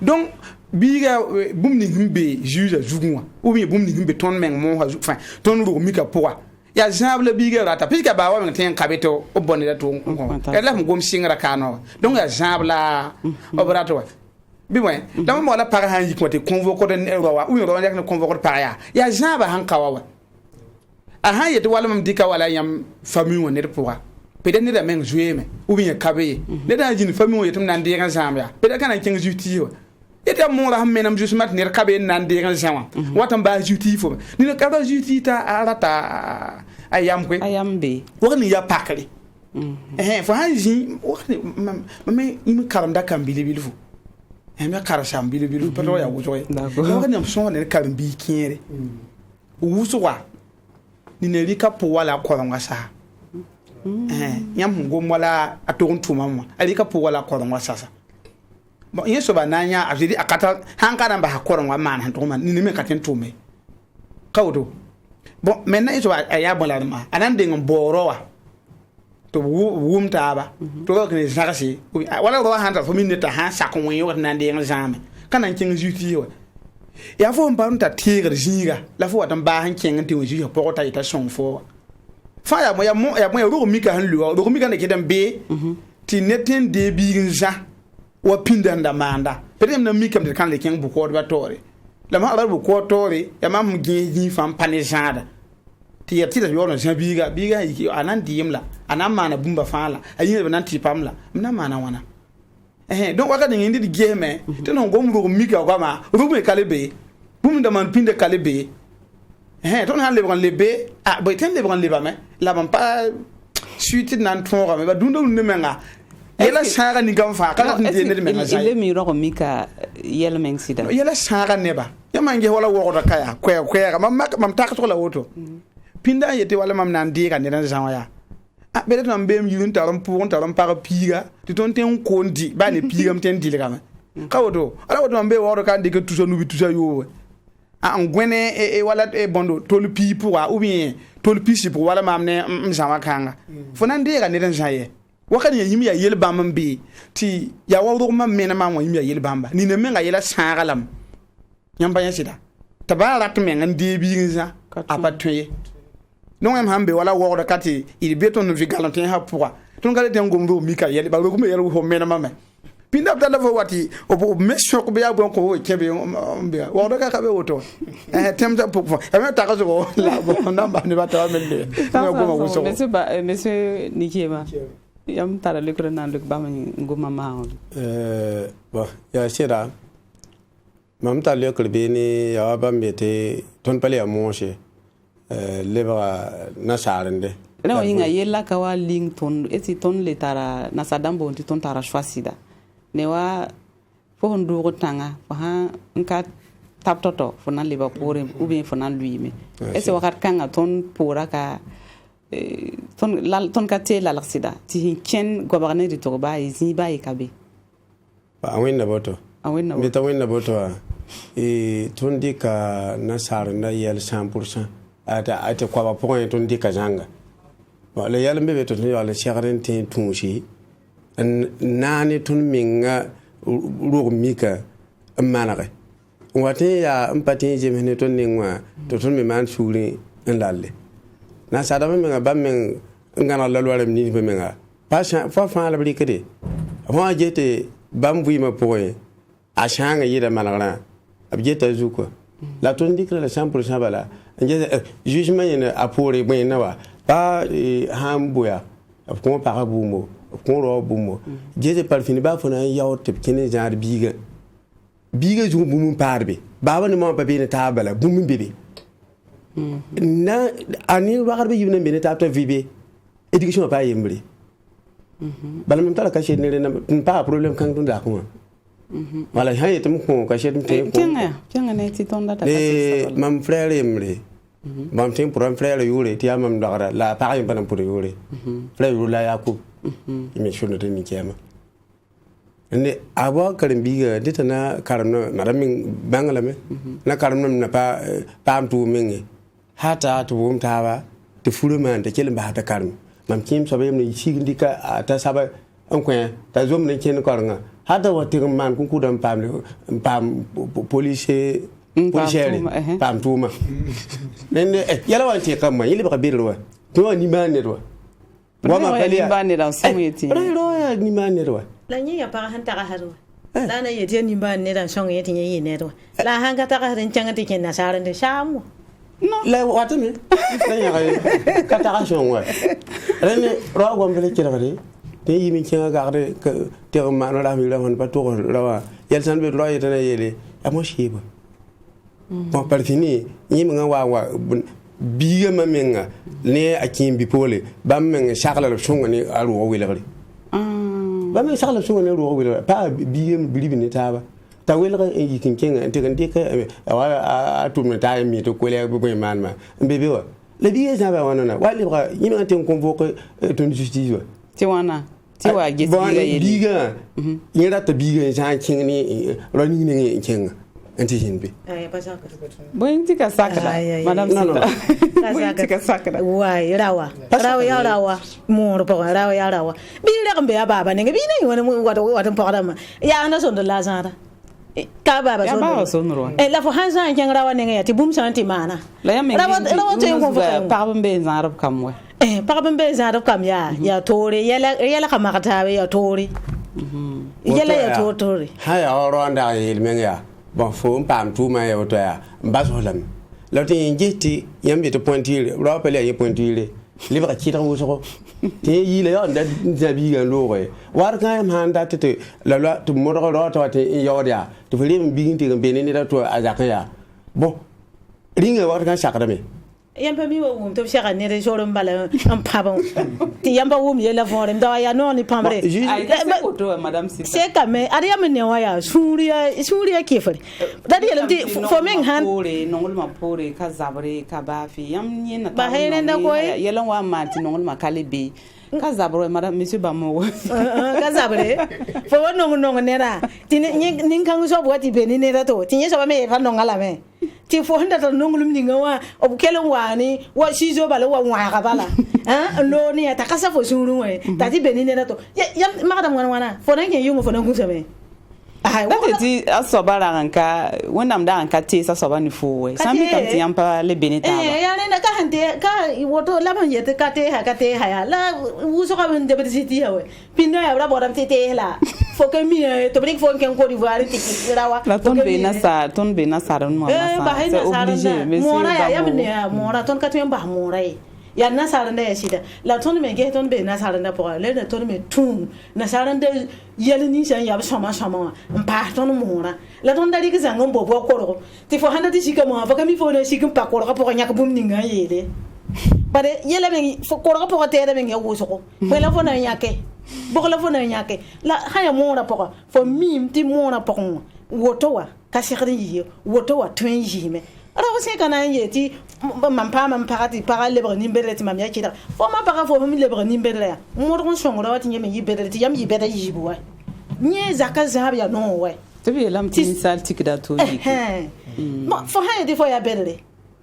donc biga bum ni himbe juge jugwa ou bien bum ni himbe ton men mo ha enfin ton ro mi ka poa ya jable biga rata puisque ba wa men ten kabeto o bonne da to ko la mo gom singra kano donc ya jabla o brato bi moy dama mo la para han yiko te convoquer de rowa ou ro nek convoquer para ya jaba han kawawa a han yete wala mam dika wala yam famille wonne poa peut-être ne da men jouer mais ou bien kabe ne da jini famille yetum nan de kan zambia peut-être kana king juti ita mo la menam justement ne kabe nan de kan zama watan ba juti fo ni ne kaba juti ta arata ayam ko ayam be woni ya pakali fo hanji woni me imi karam da kan bilibilu fo me karam sham bilibilu pato ya wujo woni am so ne karam bi kiere wusuwa ni ne rika po wala ko ngasa yam ngom wala aton tuma mo alika po wala ko ngasa bon yeso ba nanya ajidi akata hankara ba hakoro wa man hanto man ni me katen tume kawdo bon maintenant yeso aya bola ma anan de ngoborowa to wumta ba to ko ni sakasi wala ro hanta fo minita ha sakon yo nan de ngame kana kin juti yo ya fo mbarunta tigre jinga la fo watan ba han kin nti wuji ko ta ita son fo fa ya mo ro mi ka han luwa ro mi ka ne kidan be ti neten de bi nja wa pindanda manda peut-être na mi kam de kan le ken bu ko ba tore la ma ba bu ko tore ya ma mu gi fam panejada ti ya ti da yo no biga yi anan diyimla anan mana bumba fala ayi ba nan ti pamla na mana wana donc waka de ngindi geme te non gom ro mi ka ko ma ro me kalebe bum da man pinde kalebe ton han le bran lebe ba ten le bran leba me la ban pa suite nan ton ra me ba dundo ne menga yela sara ni gam fa kala ndi ne me ngasa ile mi ro mi ka yela men sida yela sara ne ba ya mangi wala wo ko kaya kwe mam ta ko la woto pinda yete wala mam nan di ka ne dan zawa ya be de tan bem yun taram pour taram para piga ti ton ten ko ndi ba ne piga mten di le kama ka woto ala woto mam be wo ka ndi ke tuso nubi tuso yo en gwene wala bondo tolu pi pour ou bien tolu pi si pour wala mam ne zawa kanga fo nan di ka ne dan zaye wakati yimi ya yel bamba mbi ti ya wawdo ma mena ma yimi ya yel bamba ni ne menga yela sangalam nyamba ya sida tabara to menga ndebi nza apatwe non em hambe wala wawdo kati il beton no vi galantin ha pourquoi ton gale den gomdo mika yel ba gombe yel ho mena ma pinda tala fo wati o me shoko be ya bon ko kebe mbe wawdo ka be woto temta pour ya ta ka zo la bon namba ne ba ta mende monsieur Nikema yam tara lekre nan lek ba ngoma ma bon ya sira mam ta lekre be ni ya ba mbete ton pale ya monche lebra na sarende na yinga yella ka wa lington eti ton le tara na sadambo nti ton tara shwasida ne wa fo ndu tanga ha nka taptoto fo nan leba pore ou bien fo nan lui me ese wakat kanga ton pora ka ton ka te la sida ti hinken gouverneur de Togoba izi ba ikabe awinna boto bita winna boto ton dika na sarna yel 100% ata kwa ba point ton dika janga ba le yel mbebe to yo le chagrin tin tunshi nani ton minga ro mika manare wate ya mpati je mene ton ningwa to ton mi man suri lalle na sada me ba men ngana lalware ni be menga pa fa la bri kede wa jete bam wi ma poe a shanga yida malagana abjeta zuko la ton dikra la 100% bala nje jugement ene apore be na wa ba hamboya ko pa bumo ko ro bumo jete par fini ba fona yaw tep kene genre biga ju bumu parbe baba ni mo pa be ne tabala bumu bebe na ani wakar be yibne bene tapta vibe education pa yembre bala même tala caché ne na pas problème kan dunda ko wala haye tum ko caché tum te ko kenga ne ti tonda ta mam frère yembre mam tin pour un frère yure ti amam dara la pa yem panam pour yure frère yure la yakub imi shono de ni kema ne abo karim biga ditana karam na ramin bangala me na karam na pa pam tu mingi hata to bum tawa te fulu man te kelen ba ta karmi mam kim so be ni sigindika ta saba an ko ta zom ne ken kornga hada wa te man ku dan pam police pam tuma nen yala wa te kam yili ba birwa to ni man ne do wa ma kali ni man ne da so yeti ro ya ni man ne do la ni ya pa han ta ga haro la na yeti ni man ne da so yeti ni ne do la han ka ta ga ren changa te ken na saran de shamu no la wata me la ya ka ta ga so wa ren ro go mbele kira gari te yimi chenga garde que te ma no la mi la hon pa to la yel san be ro yeta na yele amo shiba bon par fini yimi nga wa biga mamenga ne akin bi pole bam men shakla lo shunga ni aru o wile gari bam men shakla shunga ni aru o wile pa biga bilibi ni taba ta wile ga yi kin kenga te kan te ka wa atu me ta mi to ko le bu man ma bebe wa le biga sa ba wana wa le ga yimi nga te convoquer ton justice ti wana ti wa ge biga yira ta biga sa kin ni ro ni ni kin anti hinbi ay pasaka boy tika sakra madam Sita tika sakra wai rawa ya rawa mor po rawa ya rawa bi le kambe ya baba ne bi ne wona wata programa ya na son de la zara ka baba son ro la fo hansa en rawa ne ya ti bum santi mana la ya me rawa to en ko pa bambe zarab kam we pa bambe zarab kam ya tore yala kamakata ya tore yala ya tore ha ya ro anda ilmen ya bon fo pam tu ma yo to ya mbaso lam lo te njeti yambe to pointire ro pele ye pointire livre ki tawo so te yi le yo nda zabi ga lo re war ka am handa te la lo to mo ro to te yo dia to fele bi ngi te be ni da to azaka ya bon ringa war ka shakra me yamba mi wo to shaka ne re joro mbala am pabon ti yamba wo mi la fore ndo ya no ni pamre ay se ko to madame Sita c'est ka me ari am ne wa ya suriya kefere dadi yelam ti fo men han pore nongol ma pore ka zabre ka ba fi yam ni na ba hayne na ko yelan wa mati nongol ma kalibe ka zabre madame monsieur bamo ka zabre fo nongol nera ti ni kan so bo ti be ni nera to ti so ba me fa nongala me ti fo handa to nongulum ni ngawa o kelen wani wa shizo bala wa ga bala lo ni ta kasa fo suru we ta ti be ni nera to ya madam wana fo nan ke yungo fo nan kunse da ti asobara ranka wonam da ranka ti sa soba ni fuwe sami kam ti yampa le beneta ya ne na ka hande ka woto la ban yete ka te ha ya la wuso ka ban de betiti ya we pinda ya bra bodam ti te la fo ke mi to brik fo ken ko divoir ti rawa la ton be na sa ron mo ma sa c'est obligé mais mora ya ne mora ton ka to ba mora ya nasaranda ya shida la ton me ge ton be nasaranda po le na ton me tun nasaranda yele ni shan ya shoma mpa ton mora la ton dari ke zango bobo ko ti fo handa ti shika mo fa kami fo na shikin pa ko ko nya ka bum ninga yele bare yele me fo ko ko te da me nge wo so ko la fo na nyake bo la fo na nyake la haya mora po fo mim ti mora po woto wa ka shikri yi woto wa twin yi me alors c'est quand on yeti mam parati para lebre ni bere ti mam ya kida fo ma para fo mi lebre ni bere ya mo ron shongro wati nyeme yi bere ti yam yi bere yi buwa nye zaka zab ya no we to bi lam tin sal tikda to yi mo fo ha de fo ya bere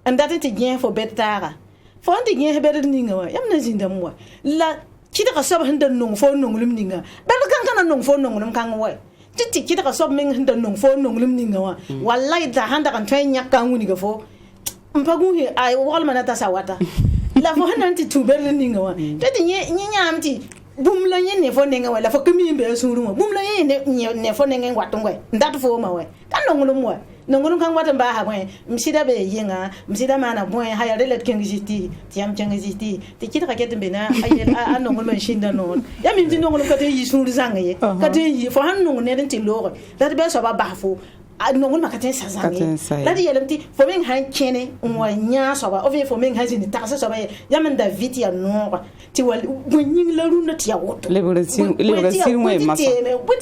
andate ti gien fo betara fo andi gien bere ni ngawa yam na zinda mo la kida ka sob handa no fo no ngulum ni nga bel kan no fo no ngulum kan we titi kita ka sob men handa nong fo nong lim ninga wa wallahi da handa kan twen nyaka nguni ga fo mpagu he ay wal manata sawata la fo hanan ti tuber ninga wa tati nyam ti bum la ne fo nenga wa la fo kami be suru mo bum la ne fo nenga watu ngwe ndat fo ma we kan nong lum wa nong kan wata ba ha we msida be yinga msida mana bo ha ya relet ken giti tiam chang giti ti kita ka ketembe na ayel nong men shinda non ya mi nong ka te yi suru zanga ye ka te yi fo han nong ne den ti lo da be so ba fo nong ma ka te sa zanga da di yelam ti fo men han kene mo nya so ba o fo men han zini ta so ba ya men da viti ya no ti wal gonyin la runa ti ya woto liberation we ma ti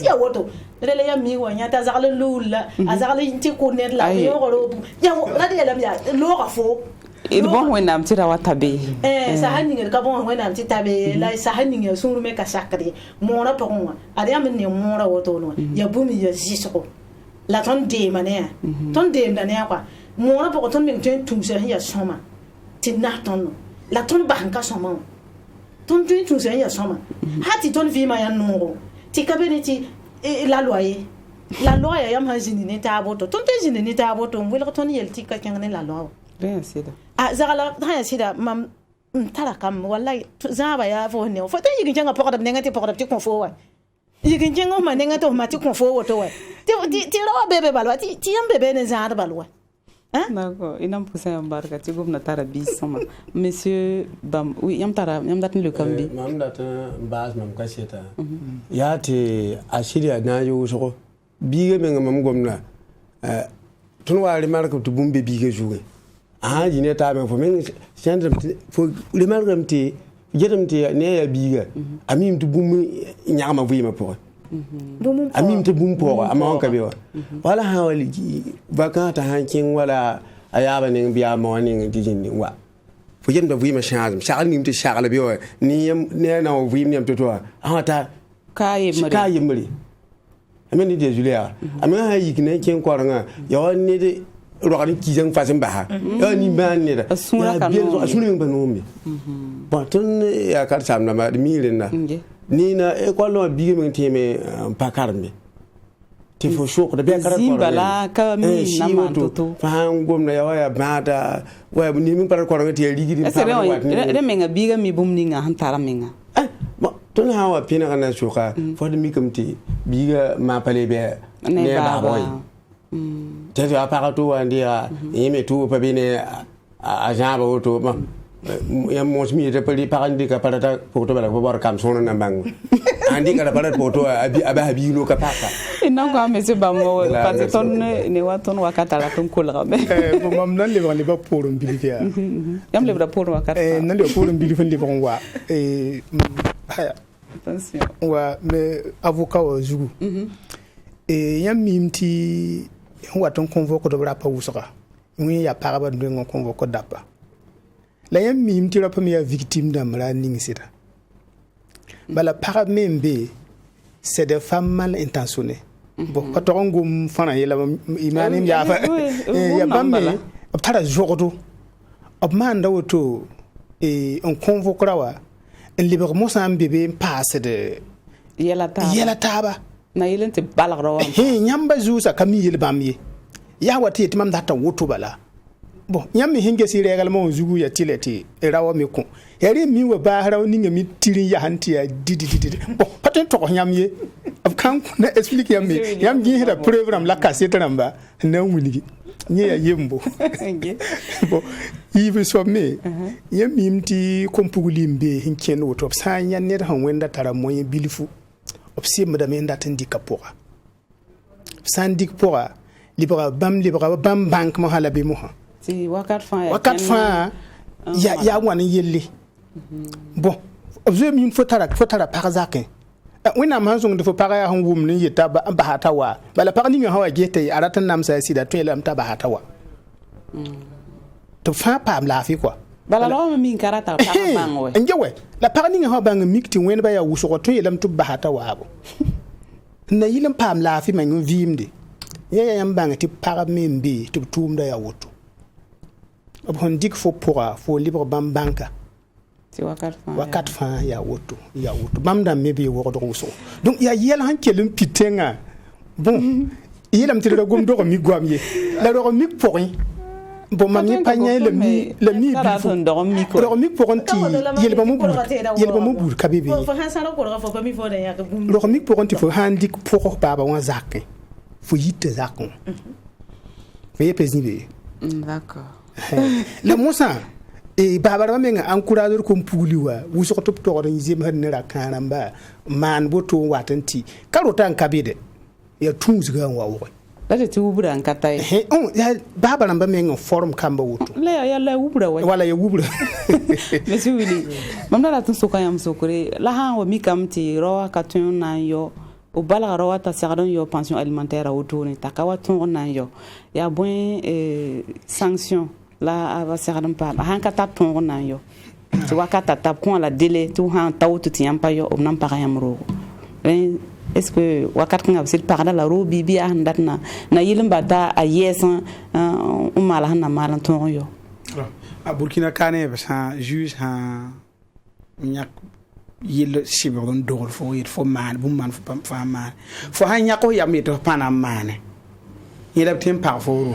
ya woto lele ya mi wa nya ta zakale lula azakale ti ko net la yo ro ya la de la ya lo ga fo il bon wenam ti rawa tabe sa haninga ka bon wenam ti tabe la sa haninga sunu me ka sakri mora po wa ari am ne mora woto no ya bumi ya jisoko la ton de mane ton de ndane kwa mora po ton me tun se ya soma ti na ton la ton ba hanka soma ton tun se ya soma hati ton vi ma ya no ti kabene ti la loi yam ha jini ne ta boto ton te jini ne ta boto ngwel ko ton yelti ka kan ne la loi bien sida zagala ha sida mam tara kam wallahi zaba ya fo ne fo tan yigin janga pokada ngati pokada ti kon fo wa yigin jengo ma ngati ma ti kon fo woto wa ti rawa bebe balwa ti yam bebe ne zara balwa d'accord inam poussé embarka ti gomna tara bi sama monsieur bam oui yam datin le kambi mam datin bas mam kaseta ya te ashiria na yo so biige men mam gomna tun wari marka to bumbe biige juge jine ta men fo men centre fo le margam te jedam te ne ya biiga amim to bum nyama vuyima po amim te bum po ama on kabe wala hawali vakata hankin wala ayaba ne biya mo ne dijin wa fo jedam vuyima shazam shagal nim te shagal biyo ni ne na vuyim to ta kayemri amen de julia amen ha yikne ken koranga yo ne de rogani kizang fasen baha yo ni ban ne da ya bien so asuni ban nombi bon ton ya kar samna ma mi lena ni na e ko lo bi men teme pakarme te fo shoko da be kar ko zimbala ka mi na manto fa ngom na ya bada wa ni min par ko ngati ligidi pa de menga biga mi bum ni nga hantara menga ton hawa pina kana shoka fo de mi kamti biga ma pale be ne ba boy tete aparato andia yeme tu pabine a jaba auto ma ya mosmi de pali parandi ka parata poto bala ko bor kam sono na bang andi ka parata poto aba bino ka paka ina ko monsieur bamo parce ton ne waton wakata la ton kola be bo mam nan le ba poro mbilifia yam le ba poro wakata nan le poro mbilifia le bon wa haya attention wa me avocat o zugu yam mimti waton convoque do rapa wusaka ngi ya paraba do ngon convoque dapa la yam mimti rapa mi ya victime d'amra ning sita bala para membe c'est des femmes mal intentionnées bon patron gum fana yela imani ya fa ya bambe tara jogodo ob manda woto on convoque rawa en libre mosa bébé passe de yela taba na yelente balag rawa nyamba zusa kami yel bamye ya wati timam data woto bala bon nyammi hinge si regal mo zugu ya tileti rawa me ko yari mi wa ba haraw ninga mi tiri ya hanti ya didi bon paten to nyamye af kan ko na explique yam gi heda program la cassette ramba na wuligi ni ya yembo bon yibe so me yam mimti kompugulimbe hinken woto sa nyan ne han wenda tara moyen bilifu opsi madame ndaten dikapora sandik pora libra bam bank mo hala be mo ha ti wakat fa ya wan yelle bon obje mi fotara par zakin wina man zong de fo para ya han wum ni yeta ba hata wa bala par ni hawa gete aratan nam sa sida to elam ta ba hata wa to fa pam la fi quoi bala lo mi karata pa bango ngewe la par ni hawa bang mikti wen ba ya wuso to elam to ba hata wa bo na yilam pam la fi man vimde ya yam bang ti par membe to tumda ya woto ob hon dik fo pora fo libre bam banka ti wakat fa ya woto bam dam mebe wo do so donc ya yel han kelum pitenga bon yelam ti do gom do mi gwamye la do mi porin bon mami panya le mi bi fo do mi porin ti yel ba mo bur kabibi fo han sala ko fo ba mi fo da ya ko bum do mi porin ti fo han dik poro baba wa zakke fo yitte zakon veye pesnibe d'accord le musa e babara menga encourager ko puliwa wuso ko top to ran zim han ra kanamba man boto watanti karota an kabide ya tunzu ga wawo la ti wubura an katay on ya babara ba menga form kamba wuto la wubura wala ya wubura monsieur Willy mamna la tun soka yam sokore la ha wa mi kamti ro katun nan yo o bala rawa ta sagadon yo pension alimentaire auto ni takawatun nan yo ya bon sanction la ava sagadon pa han ka tap ton nan yo tu wakata tap ko la délai tu han taw tu tiam pa yo o nan pa yam ro est-ce que wakat kan absil parada la ro bibi a ndatna na yilim bata a yesan o mala han na malan ton yo a Burkina Kane ba sa juge ha nyak yel sibron dor fo yet fo man bu man fo pam fa man fo han yako ya mi to pana man yela tem pa fo ro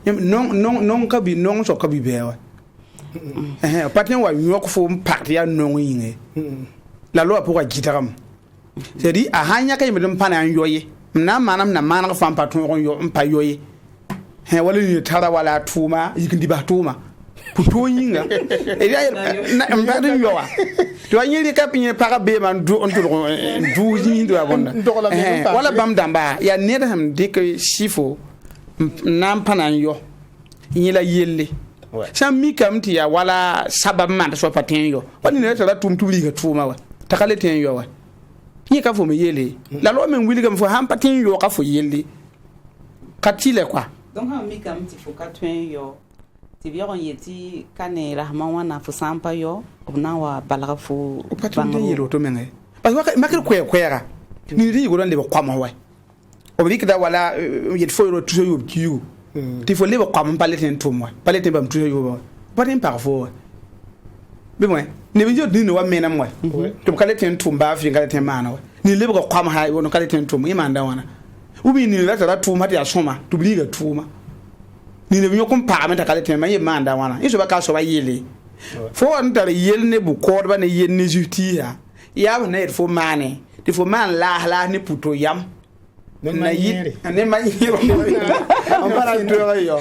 non ka bi non so ka bi bewa patin wa nyok fo parti ya non yinge la loi pour agitaram c'est dit a han yaka mi dum pana yoye na manam na manam fam patron yo mpa yoye wala ni tara wala tuma yikindi ba tuma puto yinga e ya na mbadin yowa to anyiri kapinye para be man du on du yindo abonda wala bam damba ya ne da ham dik sifo nam panan yo yila yelle sam mi kamti ya wala sabab man so patin yo wani ne tara tum tuli ga tuma wa takale ten yo wa yi ka fo me yele la lo men wili gam fo ham patin yo ka fo yelle katile quoi donc ha mi kamti fo ka twen yo ti biyon yeti kane rahman wana fo sampa yo obna wa balaga fo patin yelo to men parce que makir kwera ni ri go don le kwa ma wa obli da wala yet fo yo tuso yo kiyu ti fo le kwa ma paleten to mo paleten bam tuso yo patin parfois be mo ne bi jodi ni wa mena mo to kaleten to ba fi kaleten mana wa ni le ko kwa ma ha wono kaleten to mo imanda wana ubi ni la tara tuma ti asoma to bi ga tuma ni ne biyo kom pa meta kaleten ma yema anda wana iso ba ka so ba yele fo on tar yel ne bu ko ba ne yen ne juti ya na et fo mane ti fo man la ne puto yam na yi ne ma yi on para to yo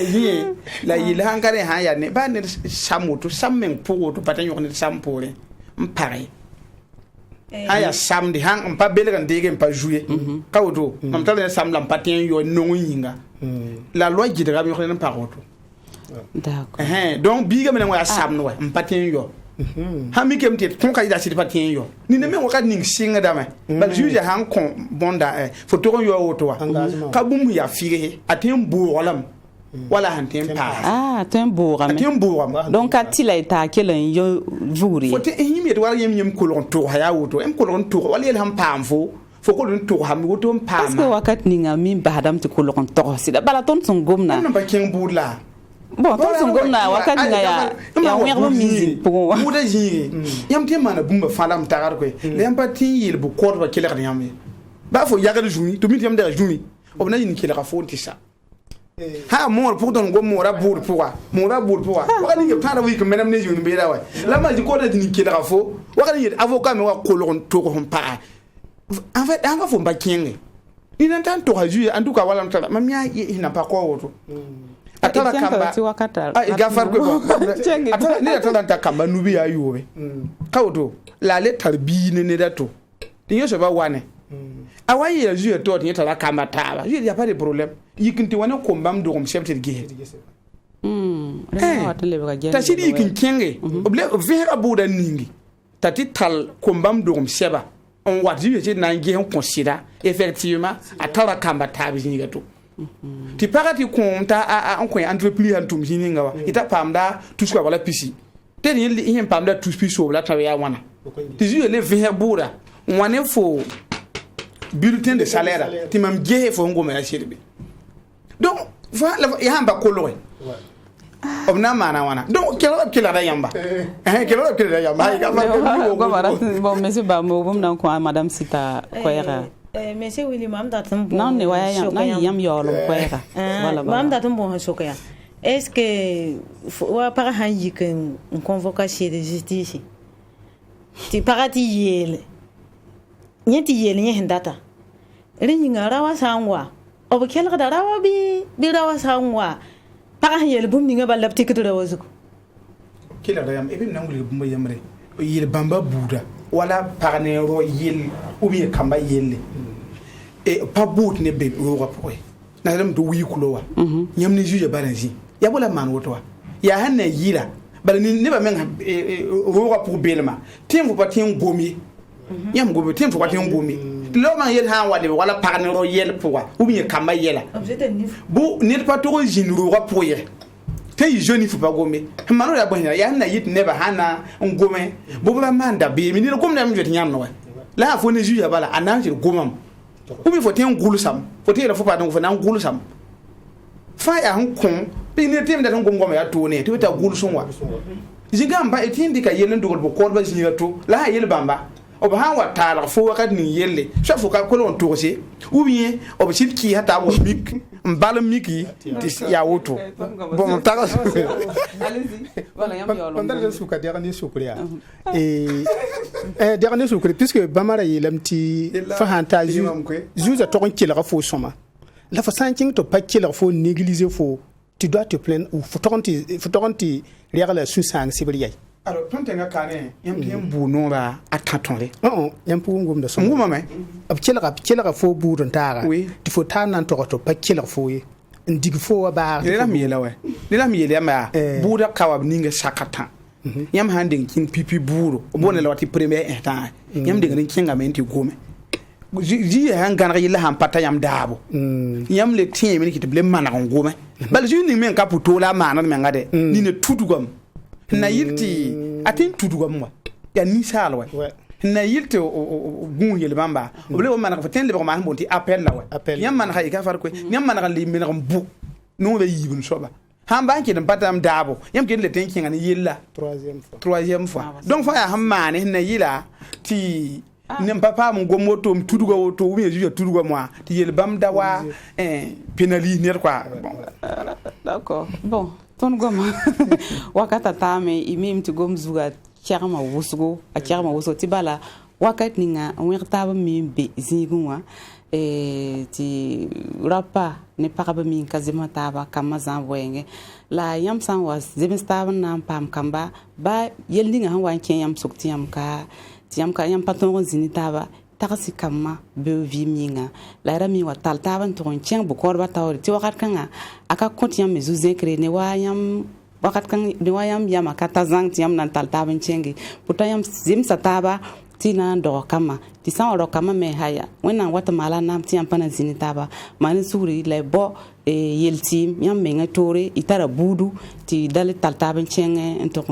yi la yi la hankare ha ya ne ba ne samuto sammen po to patan yo ne sampore mpare aya samedi hang pa belgan dege pa jouer kawdo mam tale samla patien yo non yinga la loi gidra mi xone pa roto d'accord donc biga men wa sam no patien yo ha mi kem te ton ka ida sit patien yo ni ne me wa ka ning singa dama ba juge hang kon bonda photo yo woto wa ka bum ya fire atem bo walam wala hantem pa tem bourame donc atila ita kelen yo vuri fote yimi wala yim kolon to haya woto em kolon to wala yel ham pamfo fo kolon to ham woto pam parce que wakat ninga mi badam te kolon to sida bala ton son gomna non ba ken budla bon ton son gomna wakat ninga ya werbo mizi pour muda ji yam te mana bumba falam tagar ko le yam pati yel bu ko ba kele kan yam ba fo yagal jumi to mi yam da jumi obna yin kele ka fo tisa ha mor pour don go mora bour pourwa wakani ye tara wi ko menam ne joni be dawa la ma ji ko da ni kila fo wakani ye avocat me wa kolon to ko pa en fait anga fo ba kinge ina tan to ha juye en tout cas wala mtala mamia ina pa ko woto atara kamba gafar ko atara ni atara ta kamba nubi ya yobe kawto la le tarbi ne dato tinyo so ba wane awaye ya juye to tinyo tara kamba taba juye ya pas de problème yikinti wana kombam do kom chefte ge ta shiri yikin kenge oble vera buda ningi tati tal kombam do kom seba on wati yete na ge on considère effectivement atara kamba tabi jinga to ti parati konta on ko entreprise antum jininga wa ita pamda tout ce wala pisi te ni yin pamda tout pisi so la tawe ya wana ti ju le vera buda wane fo bulletin de salaire ti mam ge fo ngoma ya shirbi donc voilà ya hamba kolore obna mana wana donc kila da yamba kila da yamba ga bon monsieur ba mo bom nan ko madame Sita Koyera monsieur William am datam non ne waya yam yolo Koyera voilà mam datam bon sokoya est-ce que wa para han yiken une convocation de justice ti parati yele nyeti yele nyendata ringa rawa sangwa obo kelga da rawa bi rawa sangwa para yel bum ninga ba lapti kido rawa zuko kila da yam ibn nangul bum yamre yel bamba buda wala parne ro yel ubi kamba yelle e pa bout ne be ro rapport na dem do wi kulowa nyam ne juge balanzi ya bola man woto ya hanne yira bal ni ne ba men ro rapport belma tim fu patin gomi yam gomi tim fu patin gomi lo man yel ha wala parne ro yel pourwa ou bien kamba yela bu ne pas to jinru rapport ye te jeune faut pas gomé mano ya bonya ya na yit ne ba hana ngome bu ba manda be mi ni ko na mi vet nyam no la fo ne juya bala ananji gomam ou bien faut te ngulu sam faut te la faut pas donc faut na ngulu sam fa ya hon kon pi ne tem da tan gom ya to ne to ta gul sunwa jinga mba etin dika yelen dugol bo ko ba jinga to la yel bamba o ba han wa tala fo wakat ni yelle so fo ka ko lon to se ou bien o ba ki hata wo mik mbal miki ya woto bon ta allez-y voilà yam yo on dal su ka dernier sukriya dernier sukri puisque bamara yelamti fa hanta juza to kon kila fo soma la fa sanking to pa kila fo négliger fo tu dois te plaindre ou faut toronti régler sous sang sibriya. Alors ton tenga kane yam bu no ba atatore yam pu ngum da so nguma me ab kila fo bu don tara ti fo ta nan to pa kila fo ye ndig fo ba la mi la we la mi le ma bu da kawab ninga sakatan yam handing kin pipi buru bonne la wati premier instant yam de ngin kinga menti gome ji han gan yilla han pata yam dabo yam le tin mi kiti ble mana ngome bal ji ni men kaputo la mana men ngade ni ne tudugam na yilti atin tudugam wa ya ni salwa na yilti gun yel bamba o ble o mana fa ten le ba ma bonti appel la wa yam mana ka far ko yam mana li min bu no be yibun soba han banki den patam dabo yam ken le ten kinga ni yilla troisième fois donc fa ya han mane na yila ti nem papa mon gomoto tudugo woto ou bien je tudugo moi ti yel bam dawa penali ner quoi bon d'accord bon ton goma wakata tame imim ti gom zuga charma wusgo a charma wuso ti bala wakat ninga wertaba mi be zingwa ti rapa ne paraba mi kazima taba kama zanvoyenge la yam san was zebistaba nam pam kamba ba yeldinga han wan ken yam sukti yam ka yam patron zini taba taxi kamma be vi minga la rami wa tal taban to chen bu korba tawri ti wakat kanga aka konti yam mezu zekre ne wa yam wakat kan ne wa yam yama kata zang ti yam nan tal taban chengi puta yam zim sataba ti na do kama ti san ro kama me haya wena wata mala nam ti yam pana zini taba mani suri le bo yelti yam me ngatore itara budu ti dal tal taban chenge ento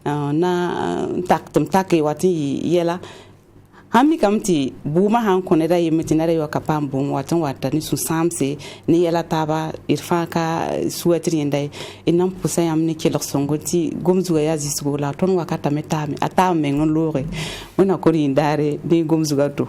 na taktum take wati yela hami kamti buma han koneda yemeti na rewa kapam bum watan wata ni su samse ni yela taba irfa ka suwatri ndai inam pusa yam ni kelo songoti gomzuga ya zisgo la ton wakata metame atame ngon lore wona kori ndare ni gomzuga to